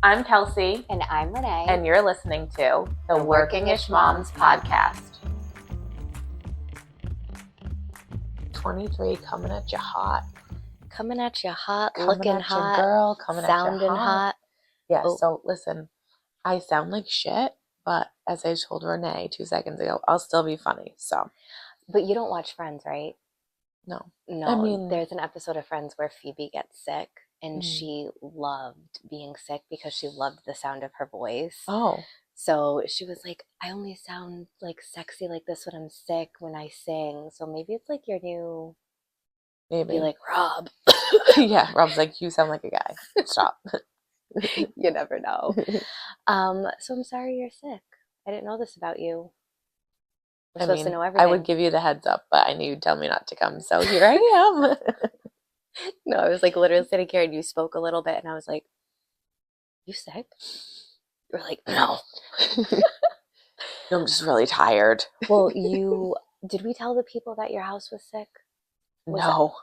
I'm Kelsey. And I'm Renee. And you're listening to the Working-ish Moms Podcast. 23 coming at you hot. Coming at you hot, Coming looking at hot, you, girl. Coming sounding at you hot. Yeah, Oh. So listen, I sound like shit, but as I told Renee 2 seconds ago, I'll still be funny, so. But you don't watch Friends, right? No. No, I mean, there's an episode of Friends where Phoebe gets sick, and she loved being sick because she loved the sound of her voice. Oh. So she was like, I only sound like sexy like this when I'm sick, when I sing. So maybe it's like your new... Maybe. Be like, Rob. Yeah, Rob's like, you sound like a guy. Stop. You never know. So I'm sorry you're sick. I didn't know this about you. We're supposed to know everything. I would give you the heads up, but I knew you'd tell me not to come, so here I am. No, I was like literally sitting here and you spoke a little bit and I was like, you sick? You were like, no. No, I'm just really tired. Well, did we tell the people that your house was sick? No.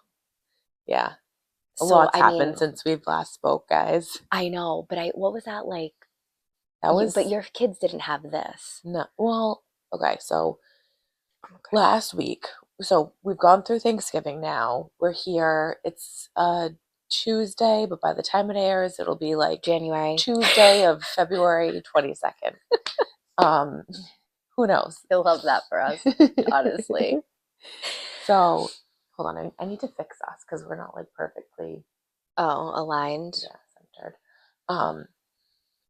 Yeah. A So, lot's happened since we've last spoke, guys. I know, but what was that like? But your kids didn't have this. No. Well, okay, so last week, so we've gone through Thanksgiving now. We're here. It's Tuesday, but by the time it airs, it'll be like January. Tuesday of February 22nd. Who knows? He'll love that for us, honestly. So, hold on. I need to fix us because we're not like perfectly aligned. Yeah, centered.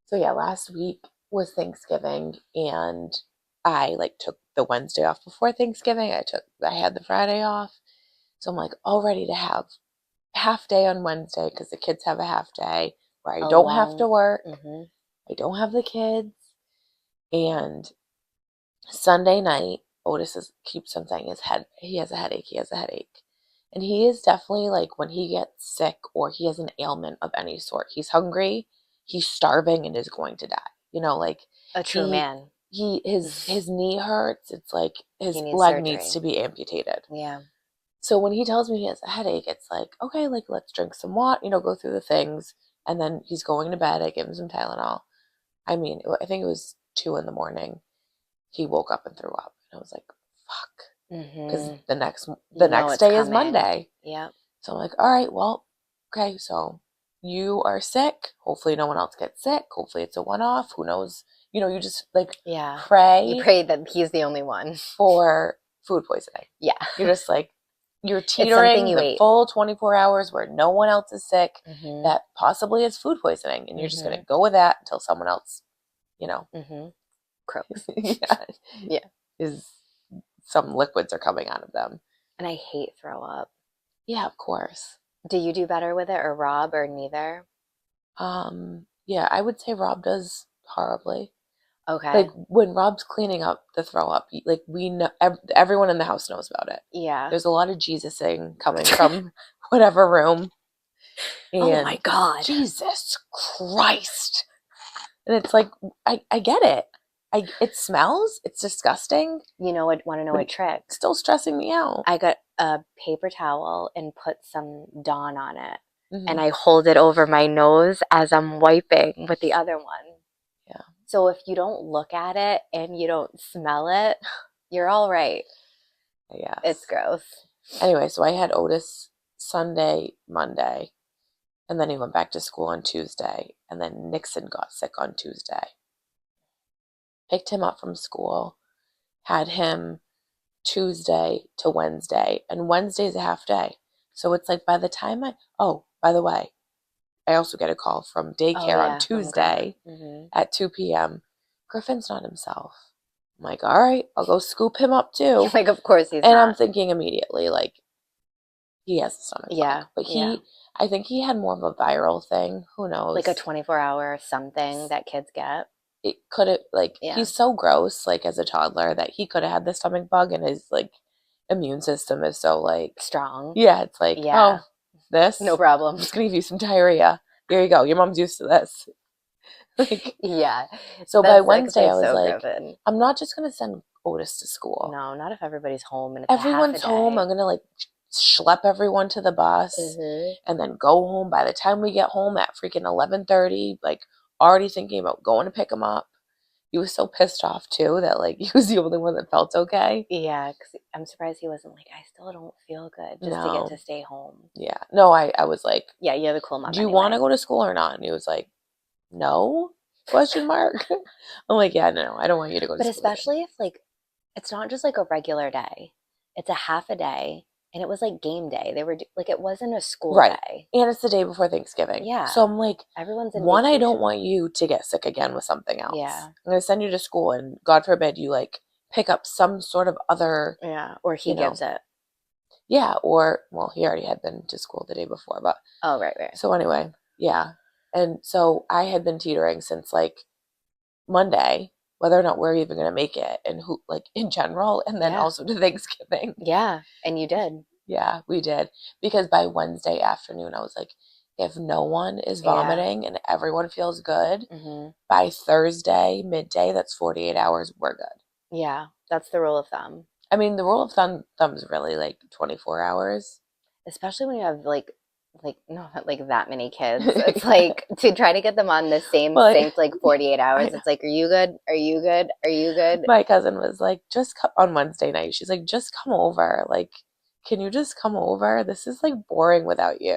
So yeah, last week was Thanksgiving and I took the Wednesday off before Thanksgiving. I had the Friday off. So I'm like all ready to have half day on Wednesday because the kids have a half day where I don't have to work. Mm-hmm. I don't have the kids. And Sunday night, Otis keeps on saying he has a headache. And he is definitely like when he gets sick or he has an ailment of any sort, he's hungry, he's starving and is going to die. You know, like a true man. His knee hurts. It's like his leg surgery needs to be amputated. Yeah. So when he tells me he has a headache, it's like, okay, let's drink some water, go through the things. And then he's going to bed. I give him some Tylenol. I think it was 2 a.m. He woke up and threw up. And I was like, fuck. Because the next day is Monday. Yeah. So I'm like, all right, well, okay, so you are sick. Hopefully no one else gets sick. Hopefully it's a one-off. Who knows? You just pray. You pray that he's the only one. For food poisoning. Yeah. You're just you're teetering the full 24 hours where no one else is sick that possibly is food poisoning. And you're just going to go with that until someone else, croaks. Yeah. Some liquids are coming out of them. And I hate throw up. Yeah, of course. Do you do better with it or Rob or neither? Yeah, I would say Rob does horribly. Okay. When Rob's cleaning up the throw up, we know, everyone in the house knows about it. Yeah. There's a lot of Jesusing coming from whatever room. And oh my God. Jesus Christ. And it's like, I get it. It smells. It's disgusting. Want to know a trick? It's still stressing me out. I got a paper towel and put some Dawn on it. Mm-hmm. And I hold it over my nose as I'm wiping with the other one. Yeah. So if you don't look at it and you don't smell it, you're all right. Yeah. It's gross. Anyway, so I had Otis Sunday, Monday, and then he went back to school on Tuesday, and then Nixon got sick on Tuesday. Picked him up from school, had him Tuesday to Wednesday, and Wednesday's a half day. So it's like by the time by the way, I also get a call from daycare on Tuesday at 2 p.m. Griffin's not himself. I'm like, all right, I'll go scoop him up too. Like, of course he's not. And I'm thinking immediately, he has a stomach bug. But I think he had more of a viral thing. Who knows? Like a 24-hour something that kids get. It could have, he's so gross, as a toddler, that he could have had the stomach bug, and his, immune system is so, strong. Yeah, it's oh, this? No problem. I'm just going to give you some diarrhea. Here you go. Your mom's used to this. Yeah. So by Wednesday, I was Griffin. I'm not just going to send Otis to school. No, not if everybody's home. And it's everyone's home. I'm going to, schlep everyone to the bus and then go home. By the time we get home at freaking 11:30, already thinking about going to pick him up. He was so pissed off too that like he was the only one that felt okay. Yeah, because I'm surprised he wasn't like, I still don't feel good just to get to No. stay home. Yeah. No, I was like, Yeah, you're the cool mom do you want to anyway. go to school or not? And he was like, no? Question mark. I'm like, yeah, no, I don't want you to go to But school today. especially if like it's not just like a regular day, it's a half a day, and it was like game day. They were like, it wasn't a school Right. day. And it's the day before Thanksgiving. So Yeah, I'm like, everyone's in one, I don't vacation. want you to get sick again with something else. Yeah, I'm going to send you to school, and God forbid you like pick up some sort of other, yeah. Or he you know, gives it. yeah, or, well, he already had been to school the day before, but Oh, right, right. so anyway, yeah. And so I had been teetering since like Monday, whether or not we're even going to make it, and who, like in general, and then Yeah, also to Thanksgiving. yeah. And you did. Yeah, we did. Because by Wednesday afternoon, I was like, if no one is Yeah. vomiting and everyone feels good, Hmm. by Thursday, midday, that's 48 hours, we're good. Yeah, that's the rule of thumb. I mean, the rule of thumb's really like 24 hours. Especially when you have like not like that many kids. It's like to try to get them on the same Well, sync like 48 I hours. know. It's like, are you good? Are you good? Are you good? My cousin was like, just come on Wednesday night. She's like, just come over. Like, can you just come over? This is like boring without you.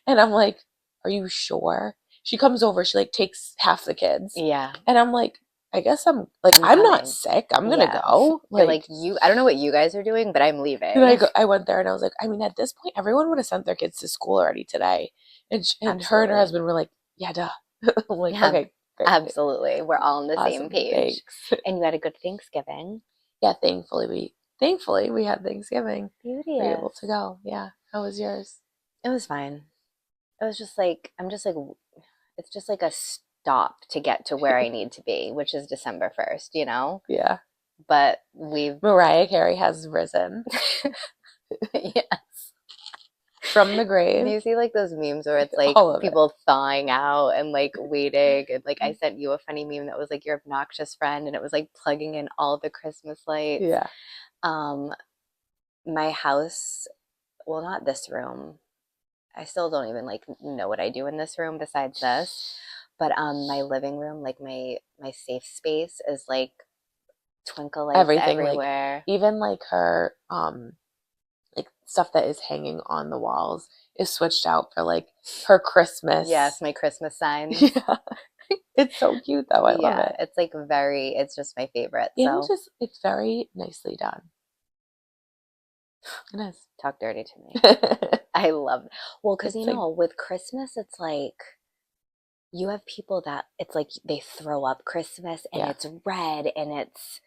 And I'm like, are you sure? She comes over, she like takes half the kids. Yeah, And I'm like, I guess I'm I'm not coming. sick. I'm gonna Yeah. go. You're like, Like, you, I don't know what you guys are doing, but I'm and leaving. I went there and I was like, I mean, at this point, everyone would have sent their kids to school already today. And her and her Absolutely. husband were like, yeah, duh. I'm like, Yeah, okay, great. absolutely. We're all on the same Awesome. page. Thanks. And you had a good Thanksgiving. Yeah, thankfully we had Thanksgiving. We were able to Beauteous. go. Yeah. How was yours? It was fine. It was just like, I'm just like, it's just like a stop to get to where I need to be, which is December 1st, you know? Yeah. But we've, Mariah Carey has risen yeah. from the Do grave. you see like those memes where it's like All of it. people thawing out and like waiting? And like I sent you a funny meme that was like your obnoxious friend and it was like plugging in all the Christmas lights. Yeah. Um, my house, well, not this room. I still don't even like know what I do in this room besides this. But my living room, like my safe space is like twinkle lights Everything, like everywhere. even like her like stuff that is hanging on the walls is switched out for like her Yes, Christmas. my Christmas signs. Yeah. It's so cute though. I love Yeah, it. it's like very, it's just my favorite. And So it's very nicely done. It is. talk dirty to me. I love, well, because It's you like, know, with Christmas, it's like you have people that it's like they throw up Christmas and yeah. it's red and it's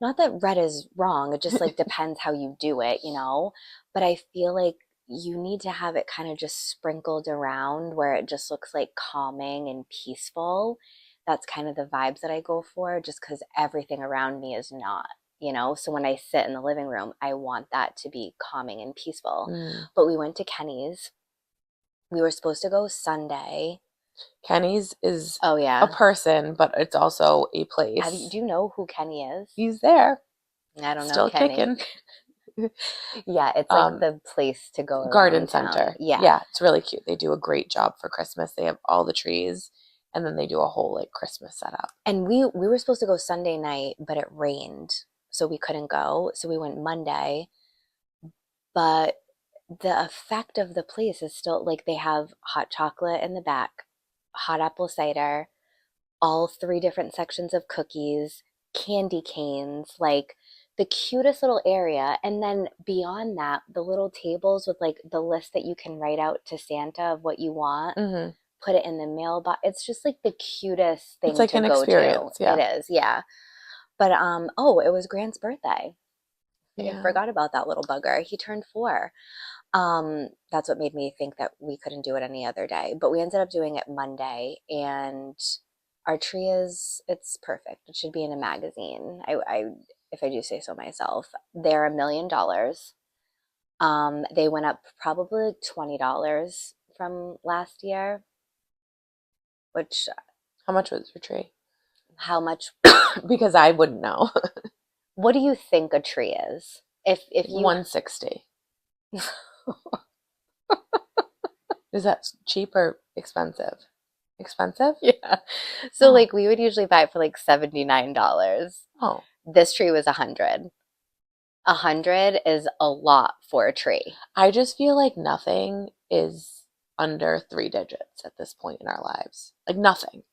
not that red is wrong, it just like depends how you do it, you know? But I feel like you need to have it kind of just sprinkled around where it just looks like calming and peaceful. That's kind of the vibes that I go for, just because everything around me is not, you know? So when I sit in the living room, I want that to be calming and peaceful. Mm. But we went to Kenny's. We were supposed to go Sunday. Kenny's is Oh, a yeah. person, but it's also a Do place. you know who Kenny is? He's there, I don't know still Kenny. kicking. Yeah, it's like um, the place to go Garden around town. Center. Yeah. Yeah, it's really cute. They do a great job for Christmas. They have all the trees, and then they do a whole like Christmas setup. And we were supposed to go Sunday night, but it rained, so we couldn't go. So we went Monday, but the effect of the place is still like they have hot chocolate in the back, hot apple cider, all three different sections of cookies, candy canes, like the cutest little area. And then beyond that, the little tables with like the list that you can write out to Santa of what you want, Hmm. put it in the mailbox. It's just like the cutest It's thing like to an go to. experience. It Yeah. is, yeah. But oh, it was Grant's birthday. I Yeah. forgot about that little bugger. He turned 4. That's what made me think that we couldn't do it any other day. But we ended up doing it Monday, and our tree is it's perfect. It should be in a magazine. I if I do say so myself. They're $1 million. They went up probably like $20 from last year, which How much was your tree? how much Because I wouldn't know. what do you think a tree is? If you 160. Is that cheap or expensive? Expensive? Yeah. So Oh. like we would usually buy it for like $79. Oh. This tree was 100. 100 is a lot for a tree. I just feel like nothing is under 3 digits at this point in our lives. Like nothing.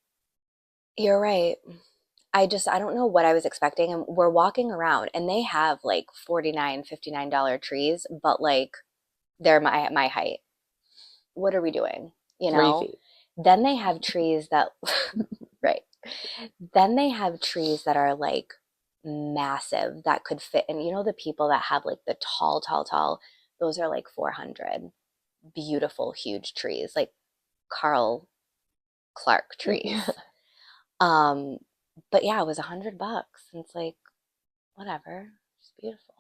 You're right. I don't know what I was expecting. And we're walking around and they have like $49, $59 trees, but like they're my height. What are we doing? You Three know? feet. Then they have trees that right. Then they have trees that are like massive that could fit and you know the people that have like the tall, those are like 400. Beautiful, huge trees, like Carl Clark Yeah. trees. Um, but yeah, it was $100. And it's like, whatever. It's beautiful,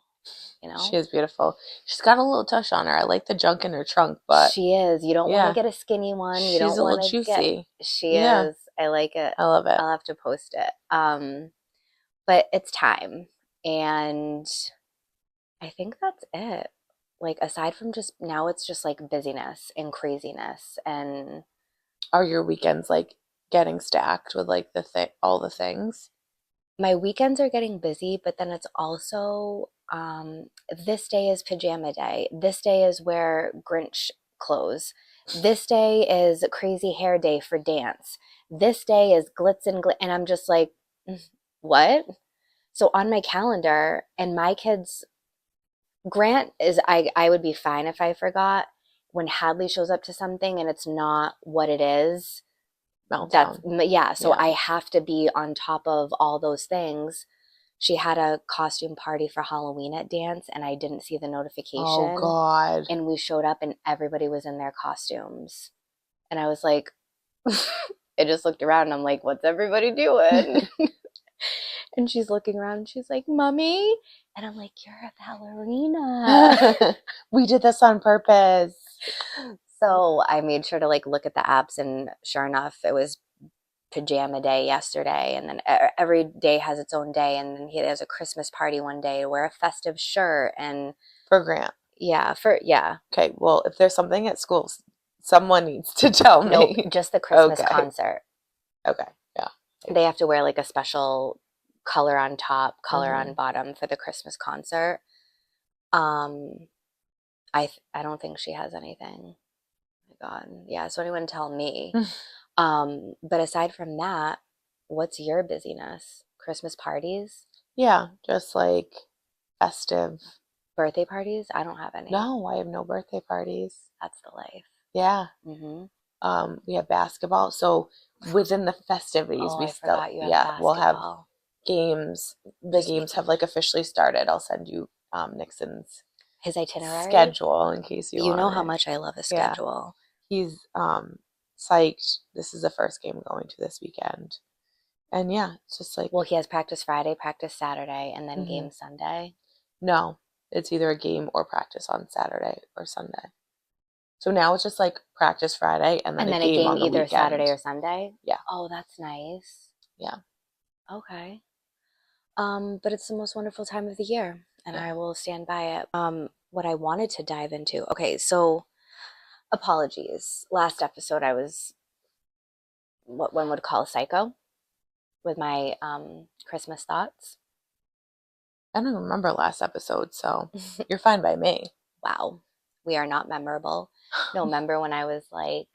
you She know? is beautiful. She's got a little tush on her. I like the junk in her trunk, but She is. You don't want to yeah, get a skinny one. You she's don't a little want to get, juicy. she Yeah, is. I like it. I love it. I'll have to post it. But it's time. And I think that's it. Like, aside from just now, it's just like busyness and craziness. And Are your weekends like getting stacked with like all the things? my weekends are getting busy, but then it's also this day is pajama day. This day is wear Grinch clothes. This day is crazy hair day for dance. This day is glitz and glit. And I'm just like, "Mm, what?" So on my calendar, and my kids, Grant is, I would be fine if I forgot. When Hadley shows up to something and it's not what it is, that's, Meltdown. yeah. So Yeah. I have to be on top of all those things. She had a costume party for Halloween at dance, and I didn't see the Oh notification. God. And we showed up, and everybody was in their costumes. And I was like, I just looked around, and I'm like, what's everybody doing? And she's looking around, and she's like, Mommy. And I'm like, you're a ballerina. We did this on purpose. So I made sure to like look at the apps, and sure enough, it was pajama day yesterday, and then every day has its own day, and then he has a Christmas party one day to wear a festive shirt, and For Grant. yeah. Okay, well, if there's something at school, someone needs to tell Nope, me. just the Christmas Okay. concert. Okay. Yeah. They have to wear like a special color on top, color on Hmm. bottom for the Christmas concert. Um, I don't think she has anything. Oh my God, yeah. So anyone tell me? But aside from that, what's your busyness? Christmas parties? Yeah, just like festive. Birthday parties? I don't have any. No, I have no birthday parties. That's the life. Yeah. Hmm. We have basketball. So within the festivities, Oh, we I still, forgot you have yeah, we'll have basketball. games. The Just games have like officially started. I'll send you Nixon's his itinerary. schedule in case you You want know how it. much I love a Yeah. schedule. He's psyched. This is the first game going to this weekend. And yeah, it's just like, Well, he has practice Friday, practice Saturday, and then hmm game Sunday. no, it's either a game or practice on Saturday or Sunday. So now it's just like practice Friday and then And a then a game game on the either Saturday weekend. or Sunday. Yeah. Oh, that's nice. Yeah. Okay. But it's the most wonderful time of the year, and Yeah. I will stand by it. What I wanted to dive into. Okay, so apologies. Last episode, I was what one would call psycho with my Christmas thoughts. I don't remember last episode, so you're fine by me. Wow, we are not memorable. No, remember when I was like,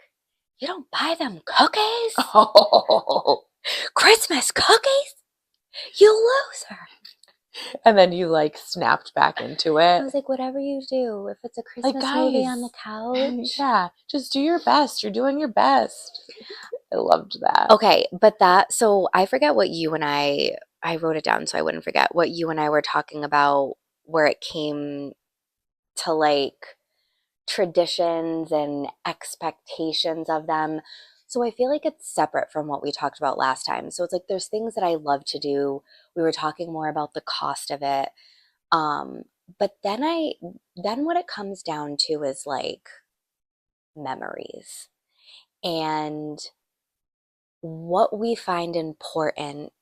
"You don't buy them cookies? Oh. Christmas cookies? You loser!" And then you like snapped back into I it. was like, "Whatever you do, if it's a Like, Christmas movie on the guys, couch." yeah, just do your best. You're doing your best. I loved that. Okay, but so I forget what you and I wrote it down so I wouldn't forget what you and I were talking about where it came to like traditions and expectations of them. So I feel like it's separate from what we talked about last time. So it's like there's things that I love to do. We were talking more about the cost of it. Um, but then what it comes down to is like memories and what we find important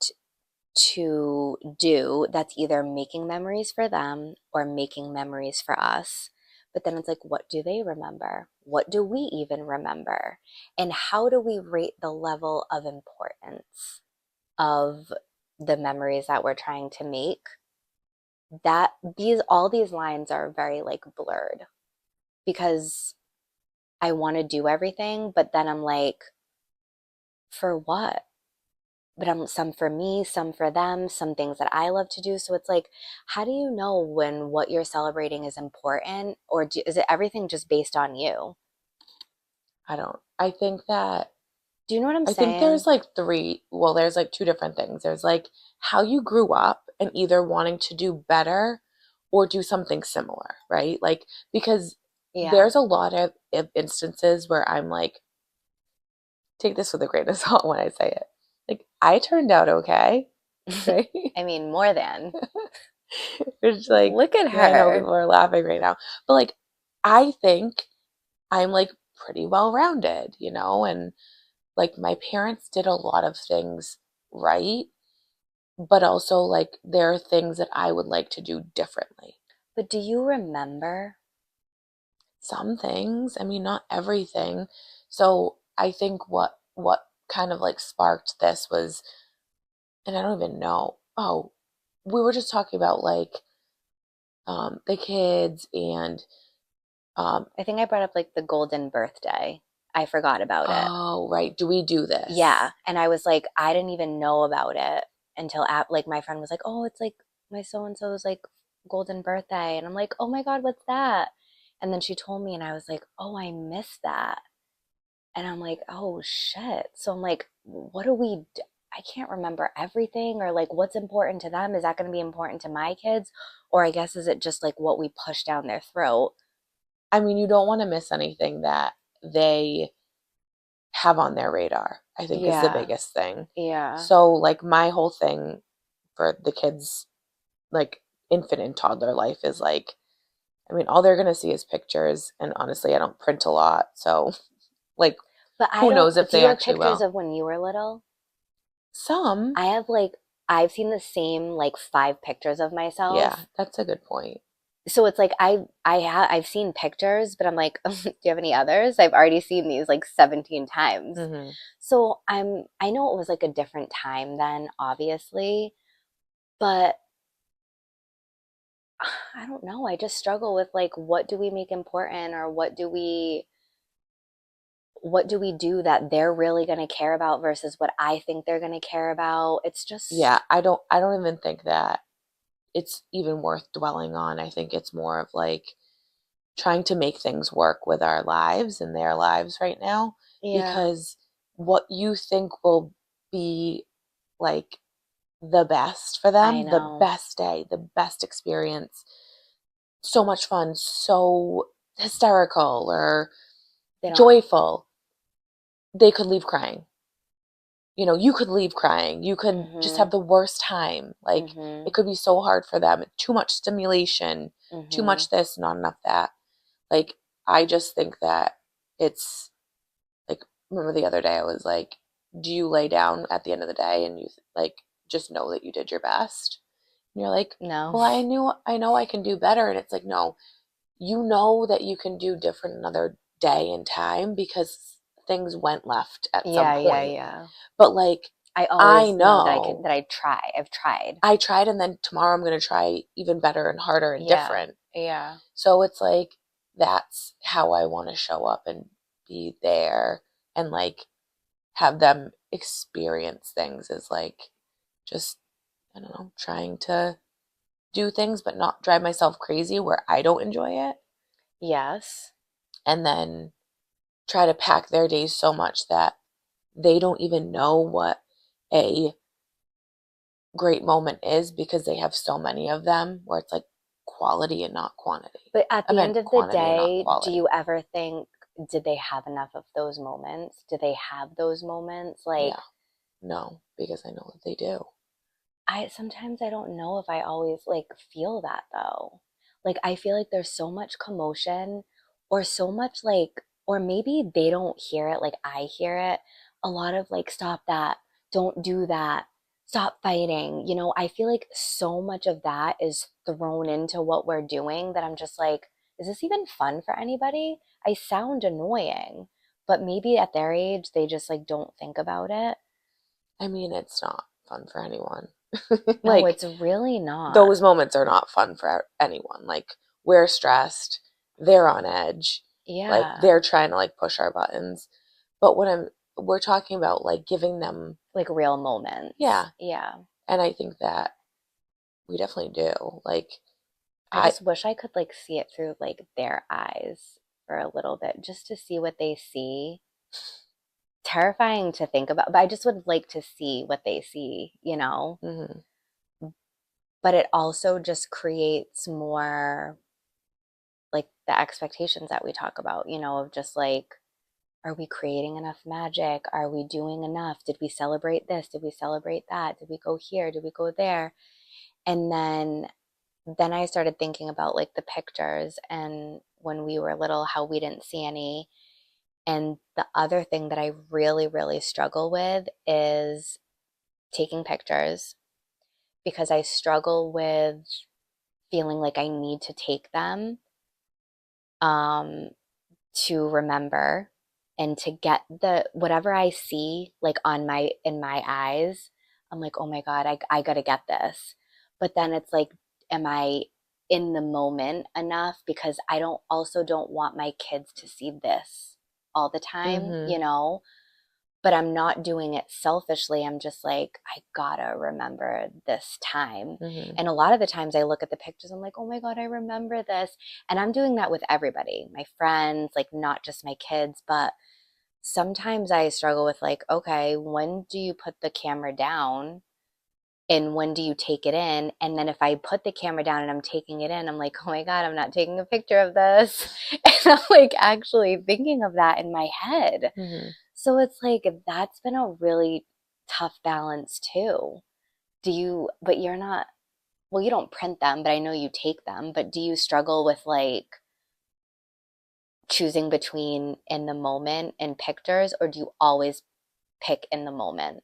to do that's either making memories for them or making memories for us But then it's like, what do they remember? What do we even remember? And how do we rate the level of importance of the memories that we're trying to make? That these all these lines are very like blurred because I want to do everything, but then I'm like, for what? But I'm some for me, some for them, some things that I love to do. So it's like, how do you know when what you're celebrating is important, or is it everything just based on you? I don't. I think that Do you know what I'm I think saying? there's like there's like two different things. There's like how you grew up and either wanting to do better or do something similar, right? Like, because Yeah. there's a lot of instances where I'm like, take this with a grain of salt when I say it. Like, I turned out okay, right? I mean, more than. It's like, Look at I know her. people are laughing right now, but like, I think I'm like pretty well rounded, and like my parents did a lot of things right, but also like there are things that I would like to do differently. But do you remember? Some things, I mean, not everything. So I think what kind of like sparked this was, and I don't even know. Oh, we were just talking about like the kids and um I think I brought up like the golden birthday. I forgot about it. oh, right, do we do Yeah, this? and I was like, I didn't even know about it until like my friend was like, "Oh, it's like my so and so's like golden birthday," and I'm like, "Oh my God, what's that?" And then she told me, and I was like, "Oh, I missed that," and I'm like, "Oh shit!" So I'm like, "What do we?" I can't remember everything, or like what's important to them. Is that going to be important to my kids, or I guess is it just like what we push down their throat? I mean, you don't want to miss anything that they have on their radar, I think is the Yeah, biggest thing. yeah. So, like, my whole thing for the kids, like, infant and toddler life is like, I mean, all they're going to see is pictures. And honestly, I don't print a lot. So, like, But I who don't. knows if Do they you have actually pictures will? of when you were little? Some, I have like I've seen the same like five pictures of yeah, myself. that's a good point. So it's like I've seen pictures, but I'm like, do you have any others? I've already seen these like 17 times. Hmm. So I know it was like a different time then, obviously, but I don't know. I just struggle with like what do we make important or what do we do that they're really going to care about versus what I think they're going to care about. It's Yeah, just I don't even think that it's even worth dwelling on. I think it's more of like trying to make things work with our lives and their lives right now, yeah, because what you think will be like the best for I them, the know. best day, the best experience, so much fun, so hysterical or They don't. joyful, they could leave crying. You could leave crying. You could just have Mhm. the worst time. Like, it Mhm. could be so hard for them. Too much stimulation, too Mhm. much this, not enough that. Like, I just think that it's like, remember the other day I was like, do you lay down at the end of the day and you like just know that you did your best? And you're like, No. well, I know I can do better. And it's like, no, you know that you can do different another day and time because things went left at some Yeah, yeah, point. yeah. But like, I I always know that I can know that I try. I've tried. I tried, and then tomorrow I'm going to try even better and harder and Yeah. different. Yeah. So it's like, that's how I want to show up and be there and like have them experience things, is like just, I don't know, trying to do things but not drive myself crazy where I don't enjoy it, Yes. and then try to pack their days so much that they don't even know what a great moment is because they have so many of them where it's like quality and not quantity. But at I the end meant of the quantity and not day, do quality. you ever think, did they have enough of those moments? Do they have those moments? Yeah, Like, no, because I know that they do. I sometimes I don't know if I always like feel that though. Like I feel like there's so much commotion or so much like or maybe they don't hear it like I hear it. A lot of like stop that, don't do that, stop fighting. I feel like so much of that is thrown into what we're doing that I'm just like is this even fun for anybody? I sound annoying, but maybe at their age, they just like don't think about it. I mean, it's not fun for anyone. No, Like, it's really not. those moments are not fun for anyone. Like, we're stressed, they're on edge, like Yeah, they're trying to like push our buttons. But we're talking about like giving them, like real moments. yeah, Yeah. and I think that we definitely do. Like, I I just wish I could like see it through like their eyes for a little bit just to see what they see. Terrifying to think about, but I just would like to see what they see, you know? mhm, But it also just creates more like the expectations that we talk about, you know, of just like, are we creating enough magic? Are we doing enough? Did we celebrate this? Did we celebrate that? Did we go here? Did we go there? And then I started thinking about like the pictures and when we were little, how we didn't see any. And the other thing that I really, really struggle with is taking pictures because I struggle with feeling like I need to take them um, to remember and to get the whatever I see like on my in my eyes. I'm like, oh my God, I gotta get this. But then it's like, am I in the moment enough? Because I don't want my kids to see this all the time, mhm, you know? But I'm not doing it selfishly. I'm just like, I gotta remember this time. mhm. And a lot of the times I look at the pictures, I'm like, oh my God, I remember this. And I'm doing that with everybody, my friends, like not just my kids, but sometimes I struggle with like, okay, when do you put the camera down? And when do you take it in? And then if I put the camera down and I'm taking it in, I'm like, oh my God, I'm not taking a picture of this. And I'm like actually thinking of that in my head. Mhm. So it's like that's been a really tough balance too. But you're not, well, you don't print them, but I know you take them. But do you struggle with like choosing between in the moment and pictures, or do you always pick in the moment?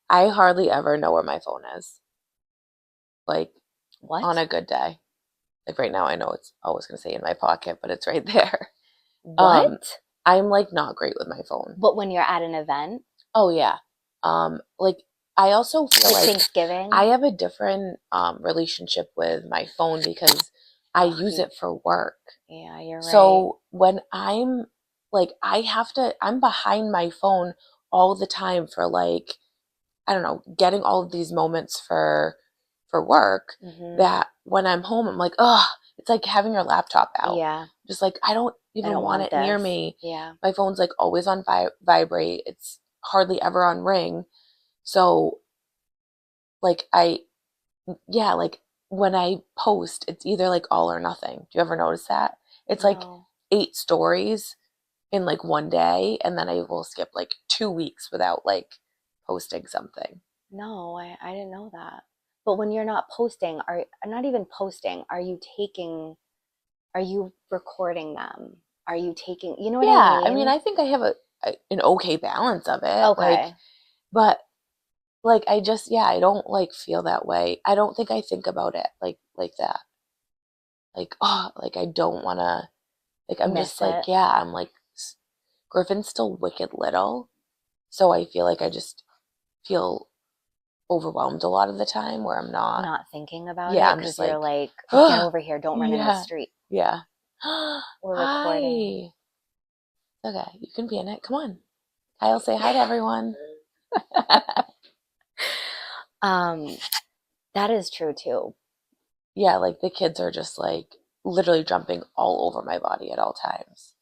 I hardly ever know where my phone is. Like, on What? a good day. Like right now, I know it's always going to say in my pocket, but it's right there. Um, What? I'm like not great with my phone. But when you're at an event, Oh yeah. Like I also feel like like I Thanksgiving? have a different relationship with my phone because I Oh, use it for work. yeah, you're right. So when I'm like I'm behind my phone all the time for like I don't know, getting all of these moments for work Hmm. that when I'm home I'm like, "Oh, it's like having your laptop out." Yeah, Just like I don't I even don't want want it near this. me. Yeah. My phone's like always on vibrate. It's hardly ever on ring. So like yeah, like when I post, it's either like all or nothing. Do you ever notice that? It's like No. 8 stories in like one day, and then I will skip like 2 weeks without like posting something. No, I didn't know that. But when you're not posting, are not even posting, are you recording them? Are you taking, you know what I Yeah, I mean, mean? I think I have an okay balance of it. Like, Okay. but like I just yeah, I don't like feel that way. I don't think I think about it like that. Like, oh, like I don't want to like I'm just Miss like it. yeah, I'm like Griffin's still wicked little, so I feel like I just feel overwhelmed a lot of the time where I'm not. Not thinking about Yeah, it I'm just because you're like, like, get oh, over here, don't run in the yeah, street. yeah. We're recording. Hi. Okay, you can be in it. Come on. Kyle, say hi to everyone. Um, that is true too. Yeah, like the kids are just like literally jumping all over my body at all times.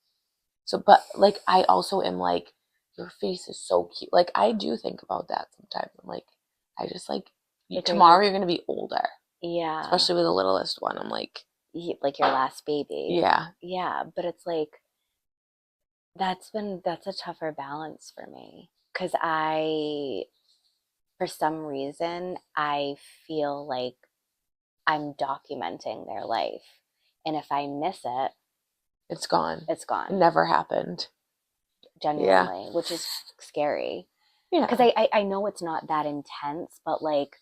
So, but like I also am like, your face is so cute. Like I do think about that sometimes. I'm like, I just like Like, are you, tomorrow you're gonna be older, yeah, especially with the littlest one. I'm like, like your last baby. yeah, Yeah, but it's like, that's a tougher balance for me because for some reason, I feel like I'm documenting their life. And if I miss it, it's gone. it's It gone, never happened. Yeah, genuinely, which is scary. Because yeah. I know it's not that intense, but like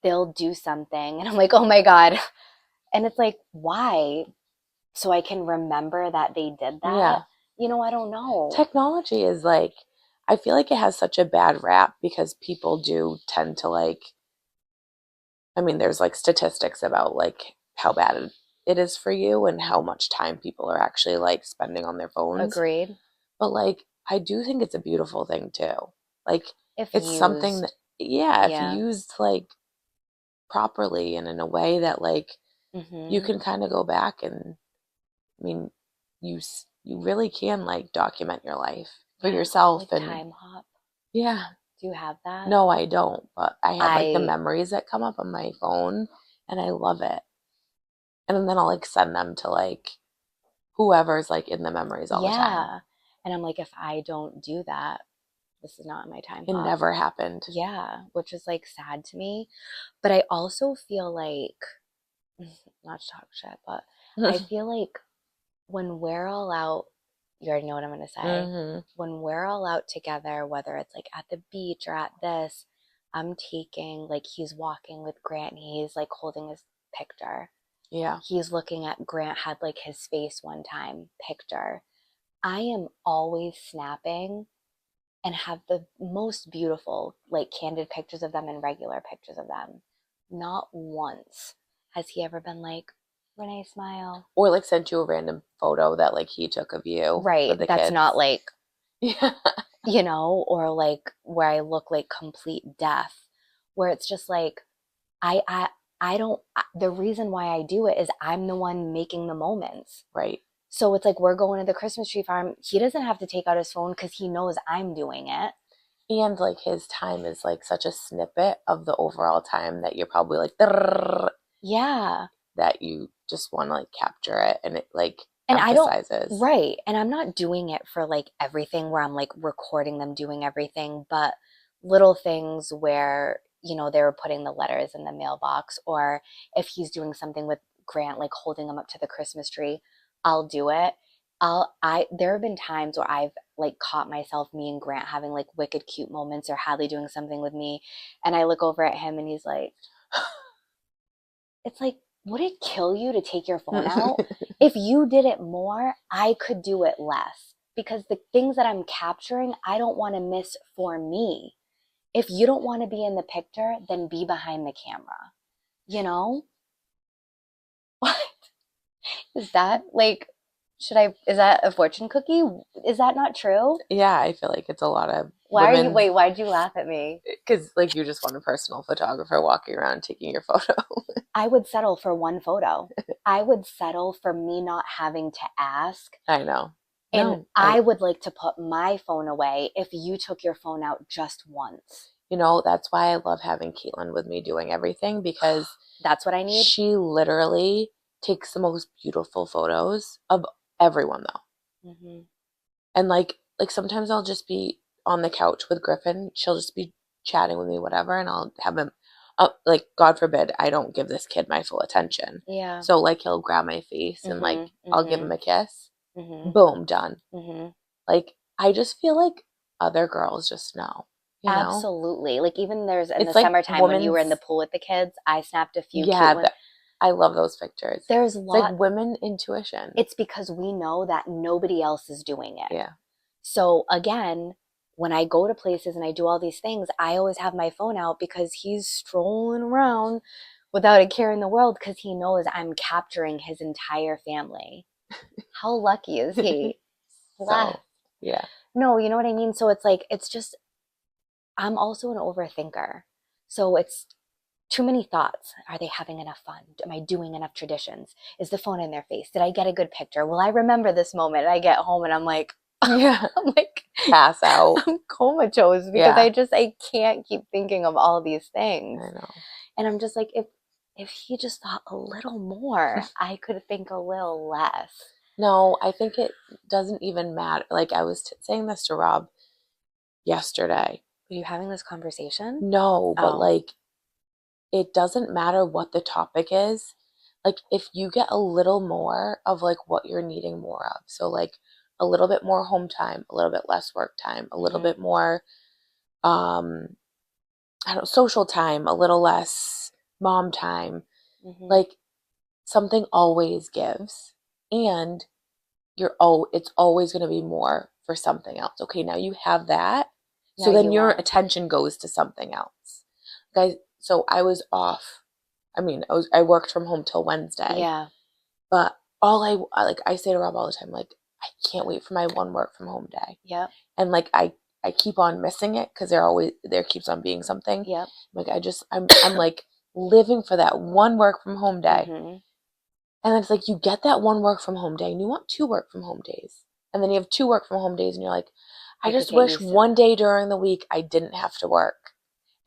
they'll do something and I'm like, oh my God. And it's like, why? so I can remember that they did that. Yeah. I don't know. Technology is like, I feel like it has such a bad rap because people do tend to like, I mean, there's like statistics about like how bad it is for you and how much time people are actually like spending on their phones. Agreed. But like, I do think it's a beautiful thing too. Like, If it's something that, used. yeah, if Yeah. used like properly and in a way that like you Mm-hmm. can kind of go back and, I mean, you really can like document your life for Yeah. yourself Like and time hop. yeah. Do you have that? No, I don't, but I have like the I, memories that come up on my phone and I love it. And then I'll like send them to like whoever's like in the memories all the time. yeah. And I'm like, if I don't do that, this is not my time It hop. never happened. Yeah, which is like sad to me. But I also feel like, not to talk shit, but I feel like when we're all out, you already know what I'm going to say. Hmm. When we're all out together, whether it's like at the beach or at this, I'm taking, like, he's walking with Grant and he's like holding his picture. Yeah. He's looking at Grant, had like his face one time, picture. I am always snapping and have the most beautiful, like, candid pictures of them and regular pictures of them. Not once has he ever been like, Renee, smile. Or like sent you a random photo that like he took of you Right. with the That's not kids. like, Yeah. or like where I look like complete death, where it's just like, I, I, I don't, the reason why I do it is I'm the one making the moments. Right. So it's like we're going to the Christmas tree farm. He doesn't have to take out his phone because he knows I'm doing it. And like his time is like such a snippet of the overall time that you're probably like "Drrrr," Yeah. that you just want to like capture it and it like And I don't, emphasizes. right. And I'm not doing it for like everything where I'm like recording them doing everything, but little things where, they were putting the letters in the mailbox, or if he's doing something with Grant, like holding him up to the Christmas tree, I'll do it. There have been times where I've like caught myself, me and Grant having like wicked cute moments, or Hadley doing something with me. And I look over at him and he's like, it's like, would it kill you to take your phone out? If you did it more, I could do it less because the things that I'm capturing, I don't want to miss for me. If you don't want to be in the picture, then be behind the camera. You know? What is that like? Is that a fortune cookie? Is that not true? Yeah, I feel like it's a lot of Wait, women's why'd you laugh at me? because like you just want a personal photographer walking around taking your photo. I would settle for one photo. I would settle for me not having to ask. I know. And No, I would like to put my phone away if you took your phone out just once. that's why I love having Caitlin with me doing everything because That's what I need. she literally takes the most beautiful photos of everyone though. Hmm. And like sometimes I'll just be on the couch with Griffin. She'll just be chatting with me, whatever, and I'll have him like God forbid I don't give this kid my full attention. Yeah. So like he'll grab my face and like Mhm. I'll give Mhm. him a kiss. Mhm. Boom, done. Mhm. Like I just feel like other girls just know, you know? Absolutely. Like, even there's in the It's like summertime when you were in the women's, pool with the kids, I snapped a few cute yeah, ones. I love those pictures. There's It's like lot women intuition. It's because we know that nobody else is doing it. Yeah. So again, when I go to places and I do all these things, I always have my phone out because he's strolling around without a care in the world because he knows I'm capturing his entire family. How lucky is he? Bless. So, yeah. No, you know what I mean? So it's like, it's just, I'm also an overthinker. So it's too many thoughts. Are they having enough fun? Am I doing enough traditions? Is the phone in their face? Did I get a good picture? Will I remember this moment? I get home and I'm like, Yeah. I'm like, Pass out. I'm comatose because Yeah. I can't keep thinking of all these things. I know. And I'm just like, if he just thought a little more, I could think a little less. No, I think it doesn't even matter. Like I was saying this to Rob yesterday. Are you having this conversation? No, but Oh. like it doesn't matter what the topic is. Like if you get a little more of like what you're needing more of. So like a little bit more home time, a little bit less work time, a little Mm-hmm. bit more um I don't know, social time, a little less mom time. Mm-hmm. Like something always gives. and it's always going to be more for something else. Okay, now you have that. Now So then you your want. attention goes to something else. Guys, so I was off. I mean, I worked from home till Wednesday, Yeah. but I say to Rob all the time, like, I can't wait for my one work from home day. Yep. And like I keep on missing it because there keeps on being something. Yep. Like I'm like living for that one work from home day. Mm-hmm. And it's like you get that one work from home day and you want two work from home days. And then you have two work from home days and you're like, I You could just get wish used to one that. day during the week I didn't have to work.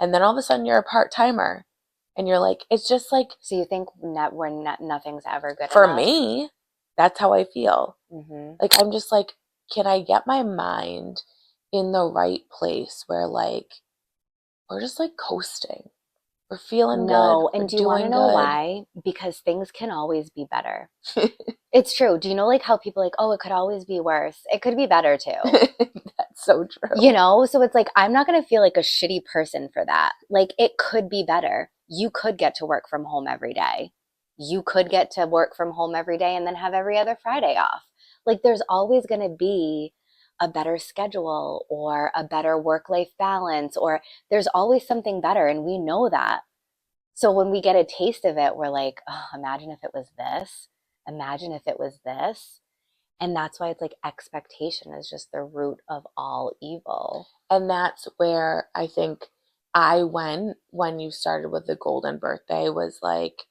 And then all of a sudden you're a part-timer and you're like, it's just like So you think nothing's ever good for enough? me, that's how I feel. Mm-hmm. Like I'm just like, can I get my mind in the right place where like we're just like coasting. We're feeling good, No, we're and do you want to doing know good. why? Because things can always be better. It's true. Do you know like how people like, oh, it could always be worse. It could be better too. That's so true. So it's like I'm not going to feel like a shitty person for that. Like it could be better. You could get to work from home every day. You could get to work from home every day and then have every other Friday off. Like there's always going to be a better schedule or a better work-life balance, or there's always something better, and we know that. So when we get a taste of it, we're like, oh, imagine if it was this. Imagine if it was this. And that's why it's like expectation is just the root of all evil. And that's where I think I went when you started with the golden birthday was like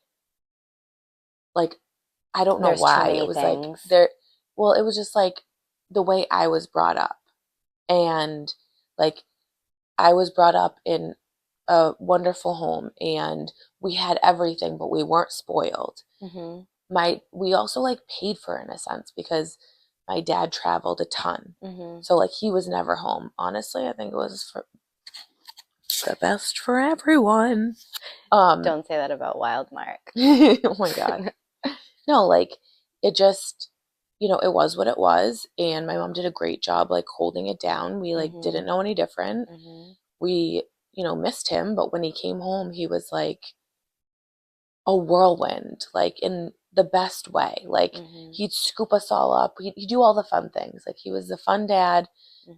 I don't know There's too why. It many was like things. there well, it was just like the way I was brought up. And like I was brought up in a wonderful home and we had everything, but we weren't spoiled. Hmm. We also like paid for it in a sense because my dad traveled a ton. Hmm. So like he was never home. Honestly, I think it was for the best for everyone. Um Don't say that about Wild Mark. oh my god. No, like it just it was what it was and my mom did a great job like holding it down. We like didn't Hmm. know any different. Hmm. We, missed him, but when he came home, he was like a whirlwind, like in the best way. Like Hmm. he'd scoop us all up. He'd do all the fun things. Like he was the fun dad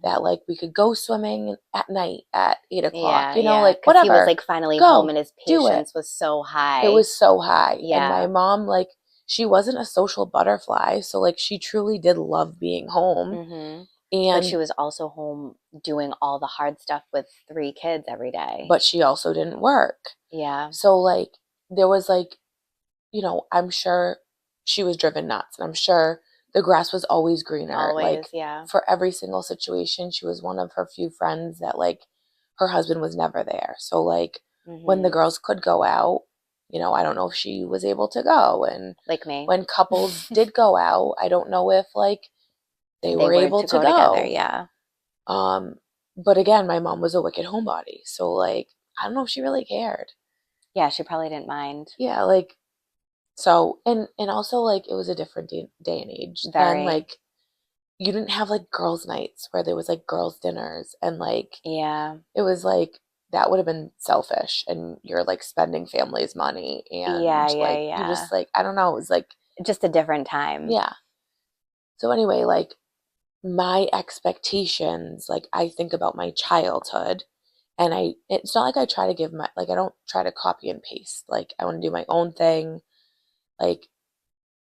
that Hmm. like we could go swimming at night at 8 o'clock, Yeah, yeah. like Because he was whatever. like finally home Go, and his do it. patience was so It high. was so high. And my Yeah. mom, like, she wasn't a social butterfly. So like she truly did love being home. Hmm. But she And was also home doing all the hard stuff with three kids every day. but she also didn't work. Yeah, So like there was like I'm sure she was driven nuts. And I'm sure the grass was always greener. always. Like Yeah. for every single situation, she was one of her few friends that like her husband was never there. So like when the Hmm. girls could go out, I don't know if she was able to go. And Like me. when couples did go out, I don't know if like they They were were able to to go together. go. Yeah. Um, but again, my mom was a wicked homebody. So like I don't know if she really cared. Yeah, she probably didn't mind. Yeah, like so, and also like it was a different day and age. Then Very. like you didn't have like girls' nights where there was like girls' dinners and like Yeah. it was like that would have been selfish and you're like spending family's money Yeah, and yeah, like you yeah. just like I don't know, it was like Just a different time. yeah. So anyway, like my expectations, like I think about my childhood and it's not like I try to give my like I don't try to copy and paste. Like I want to do my own thing. Like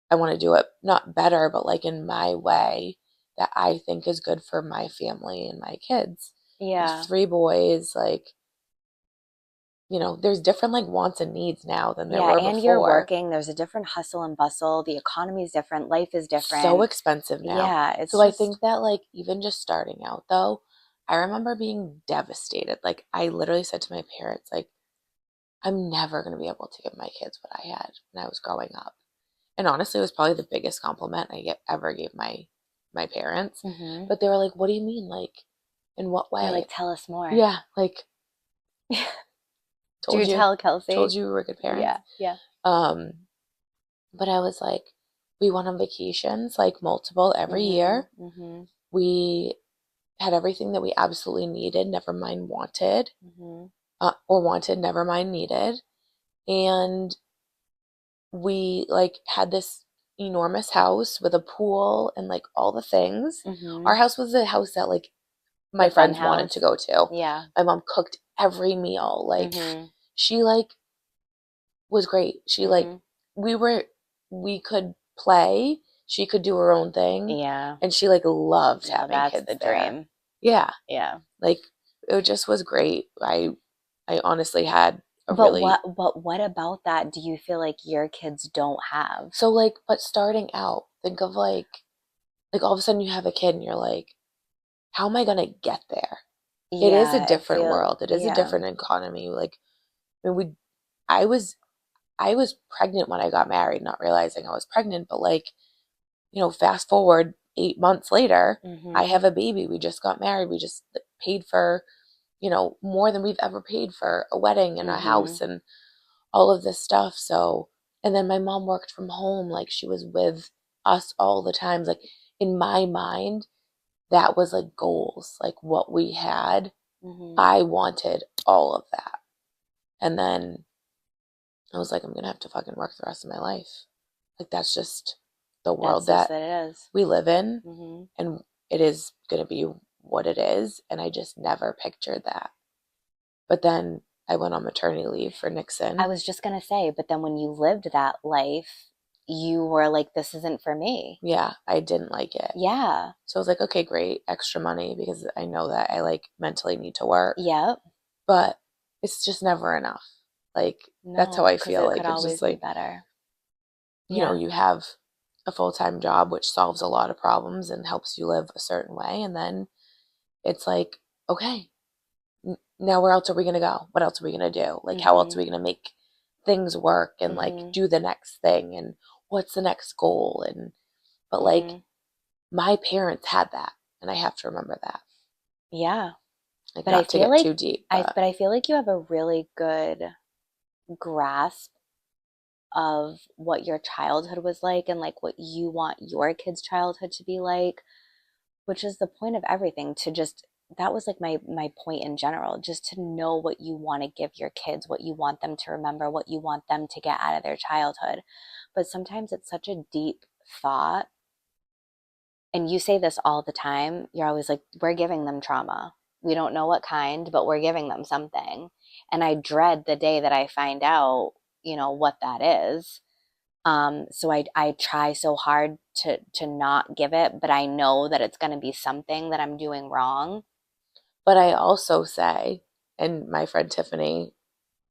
I want to do it not better, but like in my way that I think is good for my family and my kids. There's Yeah. three boys, like, there's different like wants and needs now than there Yeah, were and you're before. working. There's a different hustle and bustle. The economy is different. Life is So different. expensive now. Yeah, So it's I just, think that like even just starting out though, I remember being devastated. Like I literally said to my parents, like, I'm never going to be able to give my kids what I had when I was growing up. And honestly, it was probably the biggest compliment ever gave my parents. hmm, But they were like, "What do you mean? Like, in what they're way?" like, tell us more. Yeah, like Do told you you, tell told Kelsey? you we were good parents. Yeah, yeah. Um, but I was like, we went on vacations, like multiple every Mm-hmm, year. mm-hmm, We had everything that we absolutely needed, never mind wanted, mm-hmm. or wanted, never mind needed. And we like had this. enormous house with a pool and like all the things. Mm-hmm. Our house was the house that like The my fun friends wanted to house. go to. Yeah. My mom cooked every meal. Like Mm-hmm. she like was great. She like Mm-hmm. we were we could play, she could do her own thing, Yeah. and she like loved No, having that's kids the there. dream. Yeah. Yeah. Like it just was great. I honestly had a But really what about that do you feel like your kids don't have? so like but starting out, think of like all of a sudden you have a kid and you're like, how am I gonna get there? It is a Yeah, it different feel world. It is a yeah. different economy. Like I mean, I was I was pregnant when I got married, not realizing I was pregnant, but like, fast forward 8 months later, I Mm-hmm. have a baby. We just got married. We just like, paid for, more than we've ever paid for a wedding and a Mm-hmm. house and all of this stuff. So, and then my mom worked from home. Like she was with us all the time. Like in my mind, that was like goals, like what we had. Mm-hmm. I wanted all of that. And then I was like, I'm gonna have to fucking work the rest of my life. Like that's just the That's world just that what it is. we live in, Mm-hmm. and it is gonna be what it is. And I just never pictured that. But then I went on maternity leave for I Nixon. was just gonna say, but then when you lived that life, you were like, this isn't for me. Yeah, I didn't like it. Yeah. So I was like, okay, great, extra money because I know that I like mentally need to work, Yep. but it's just never enough. Like that's how No, I because feel. it could Like it's just always be like, better. Yeah. you have a full-time job which solves a lot of problems and helps you live a certain way, and then it's like, okay, now where else are we going to go? What else are we going to do? Like how else Mm-hmm. are we going to make things work and like Mm-hmm. do the next thing and what's the next goal? And but like Mm-hmm. my parents had that, and I have to remember that. Yeah. Like But I not to feel get like too deep, but I feel like you have a really good grasp of what your childhood was like and like what you want your kids' childhood to be like, which is the point of everything to just that was like my point in general, just to know what you want to give your kids, what you want them to remember, what you want them to get out of their childhood. But sometimes it's such a deep thought, and you say this all the time. You're always like, we're giving them trauma. We don't know what kind, but we're giving them something. And I dread the day that I find out, what that is. So I try so hard to not give it, but I know that it's going to be something that I'm doing wrong. I also say, and my friend Tiffany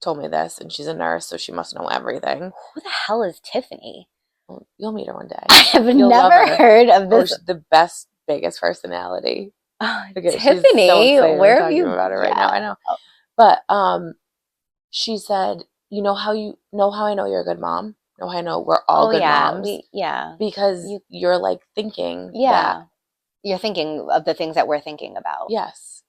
told me this, and she's a nurse, so she must know everything. Who the hell is Tiffany? Well, you'll meet her one day. I've You'll love never her. heard of Oh, this. she's the best, biggest personality. Okay, she's so Tiffany, excited. I'm where have talking you? about it right now. Yeah. I know. But she said, you know how I know you're a good mom? Know how I know we're all Oh good yeah, moms? yeah. Because You you're like thinking that, yeah. You're thinking of the things that we're thinking about. yes.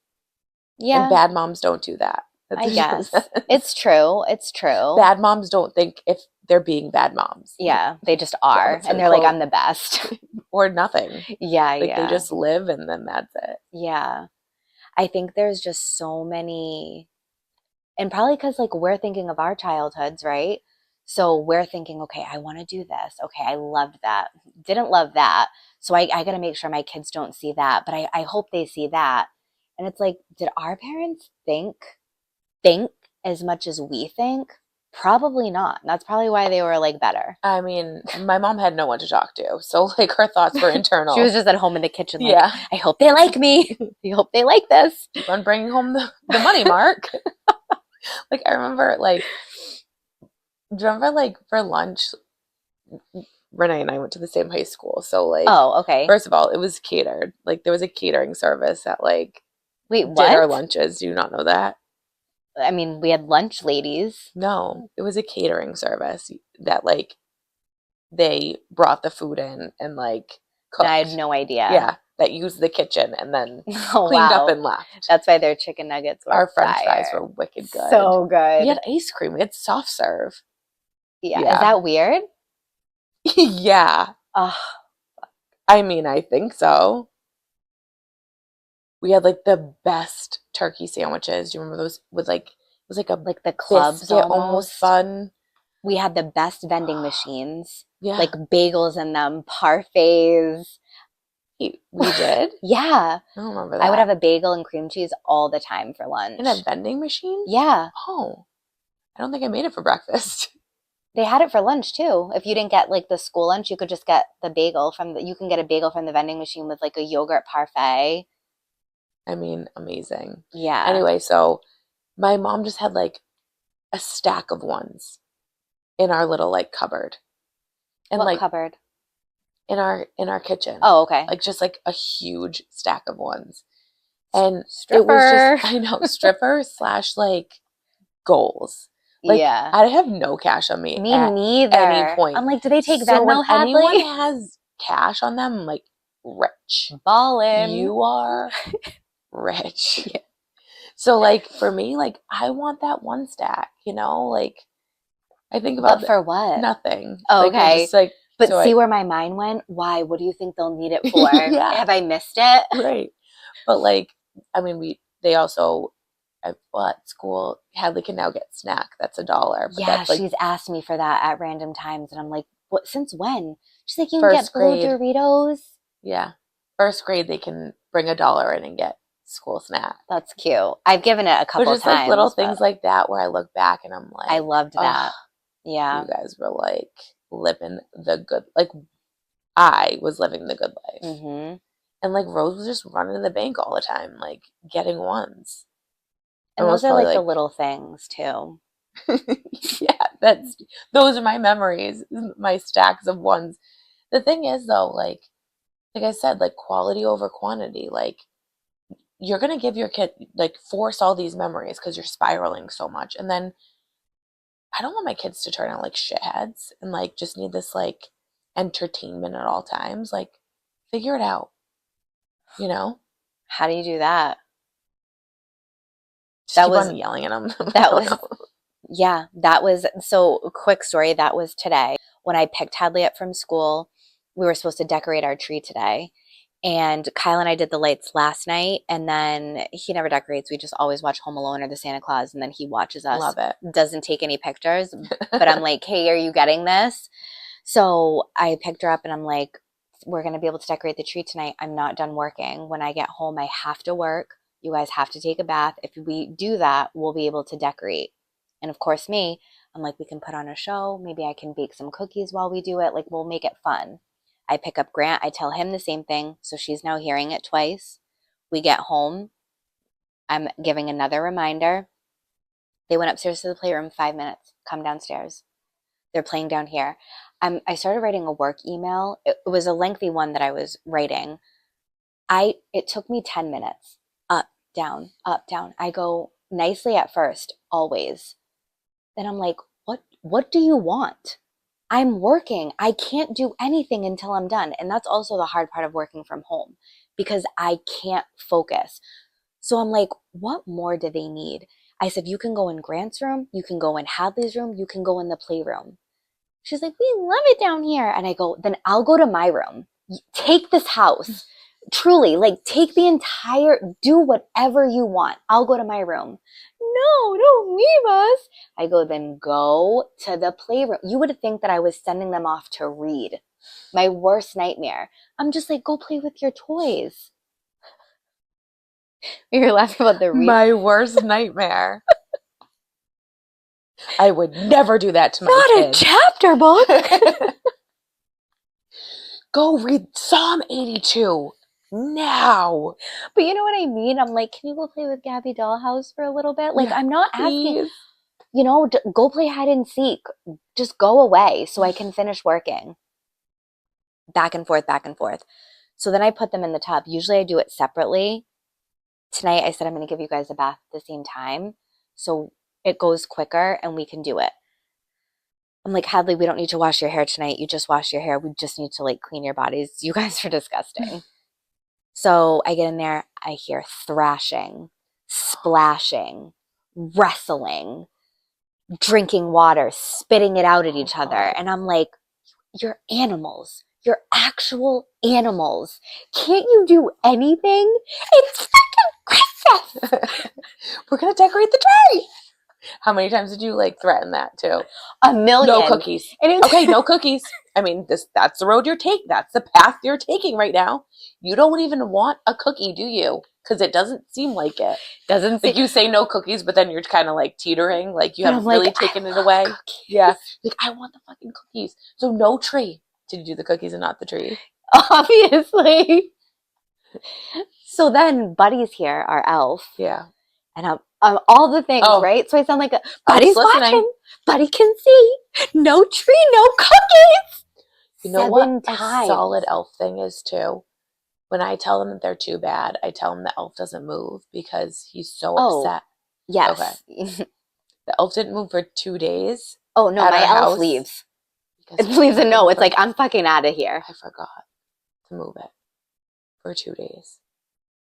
And Yeah, bad moms don't do that. That's I what she guess. says. It's true. It's true. Bad moms don't think if they're being bad moms. Yeah, they just are. That's And her they're like, quote. I'm the best. Or nothing. Yeah, Like they yeah. just live and then that's it. Yeah. I think there's just so many, and probably because like we're thinking of our childhoods, right? So we're thinking, okay, I want to do this. Okay, I loved that. Didn't love that. So I got to make sure my kids don't see that, but I hope they see that. And it's like, did our parents think as much as we think? Probably not. That's probably why they were like better. I mean, my mom had no one to talk to. So like her thoughts were She was internal. just at home in the kitchen, like, Yeah. I hope they like me. I hope they like this. Keep on bringing home the money, Mark. Like I remember like do you remember like for lunch, Renee and I went to the same high school. So like Oh, okay. first of all, it was catered. Like there was a catering service that like Wait, did our what? lunches. Do you not know that? I mean, we had lunch ladies. No, it was a catering service that like they brought the food in and like No, I had cooked. no idea. Yeah, that used the kitchen and then Oh, cleaned up wow. and left. That's why their chicken nuggets were Our French fries fire. were wicked good. So We good. had ice cream. We had soft serve. Yeah. Is Yeah. that weird? Yeah. Oh, I mean, I think so. We had like the best turkey sandwiches. Do you remember those with like it was like a like the clubs biscuit almost almost. bun? We had the best vending machines. Yeah. like bagels in them, parfaits. We did? Yeah. I don't remember I would that. have a bagel and cream cheese all the time for In a lunch. vending machine? Yeah. Oh, I don't think I made it for breakfast. They had it for lunch too. If you didn't get like the school lunch, you could just get the bagel you can get a bagel from the vending machine with like a yogurt parfait. I mean, amazing. Yeah. Anyway, so my mom just had like a stack of ones in our little like cupboard. And What like cupboard? in our kitchen. Oh, okay. Like just like a huge stack of ones. And it was just, Stripper. I know, stripper slash like goals. Like Yeah. I have no cash on me Me at any neither. point. I'm like, do they take So when Venmo, anyone Hadley? has cash on them, I'm like, rich. Ballin'. You are rich. Yeah. So like for me, like I want that one stack, like I think about But for what? nothing. Oh, Like we're okay. just like But so see I where my mind went? Why? What do you think they'll need it for? yeah, Have I missed it? right. But like I mean they also at school Hadley can now get snack. That's $1. But Yeah, that's like she's asked me for that at random times, and I'm like, what? Since when? She's like, you can first get blue grade. Doritos. Yeah. First grade they can bring $1 in and get school snack. That's cute. I've given it a But couple just like little times, things but like that where I look back and I'm I like, loved oh, that. you Yeah. guys were like living the good like I was living the good life. Mm-hmm. And like Rose was just running to the bank all the time, like getting ones. And And those Rose are probably like the like, little things too. yeah, those are my memories, my stacks of ones. The thing is though, like I said, like quality over quantity. Like you're gonna give your kid like force all these memories because you're spiraling so much. And then I don't want my kids to turn out like shitheads and like just need this like entertainment at all times. Like figure it out, you know? How do you do that? Just That keep was on yelling at them. I that don't was know. Yeah, that was so quick story. That was today when I picked Hadley up from school. We were supposed to decorate our tree today. And Kyle and I did the lights last night, and then he never decorates. We just always watch Home Alone or the Santa Claus, and then he watches us, Love it. doesn't take any pictures. But I'm like, hey, are you getting this? So I picked her up and I'm like, we're going to be able to decorate the tree tonight. I'm not done working. When I get home, I have to work. You guys have to take a bath. If we do that, we'll be able to decorate. And of course, I'm like, we can put on a show. Maybe I can bake some cookies while we do it. Like, we'll make it fun. I pick up Grant. I tell him the same thing. So she's now hearing it twice. We get home. I'm giving another reminder. They went upstairs to the playroom, 5 minutes. Come downstairs. They're playing down here. I started writing a work email. It was a lengthy one that I was writing. It took me 10 minutes. Up, down, up, down. I go nicely at first, always. Then I'm like, what do you want? I'm working. I can't do anything until I'm done. And that's also the hard part of working from home because I can't focus. So I'm like, what more do they need? I said, you can go in Grant's room, you can go in Hadley's room, you can go in the playroom. She's like, we love it down here. And I go, then I'll go to my room. Take this house. Truly, like take the do whatever you want. I'll go to my room. No, don't leave us. I go, then go to the playroom. You would think that I was sending them off to read. My worst nightmare. I'm just like, go play with your toys. You're laughing about the read. My worst nightmare. I would never do that to my Not kids. a chapter book. Go read Psalm 82 now. But you know what I mean? I'm like, can you go play with Gabby Dollhouse for a little bit? Like, Yeah, I'm not please. asking, go play hide and seek. Just go away so I can finish working. Back and forth, back and forth. So then I put them in the tub. Usually I do it separately. Tonight I said I'm going to give you guys a bath at the same time. So it goes quicker and we can do it. I'm like, Hadley, we don't need to wash your hair tonight. You just wash your hair. We just need to like clean your bodies. You guys are disgusting. So I get in there. I hear thrashing, splashing, wrestling, drinking water, spitting it out at each other. And I'm like, you're animals. You're actual animals. Can't you do anything? It's fucking Christmas. We're going to decorate the tree. How many times did you like threaten that too? A No million. cookies. And Okay, it's no cookies. I mean, that's the road you're taking. That's the path you're taking right now. You don't even want a cookie, do you? Because it doesn't seem like it. doesn't Like seem, you say no cookies, but then you're kind of like teetering, like you but I'm haven't like, really I taken it love away. Yeah. cookies. Like I want the fucking cookies. So no tree. Did you do the cookies and not the tree? Obviously. So then Buddy's here, our elf, Yeah. and I'm all the things, Oh, right? So I sound like Elf's Buddy's listening. watching. Buddy can see. No tree, no cookies. You know what 7 a times. solid elf thing is too? When I tell them that they're too bad, I tell him the elf doesn't move because he's so Oh, upset. Okay. yes. The elf didn't move for 2 days Oh no, at my our elf house leaves. because It I leaves a fucking no. It's like forgot. I'm fucking out of here. I forgot to move it for 2 days.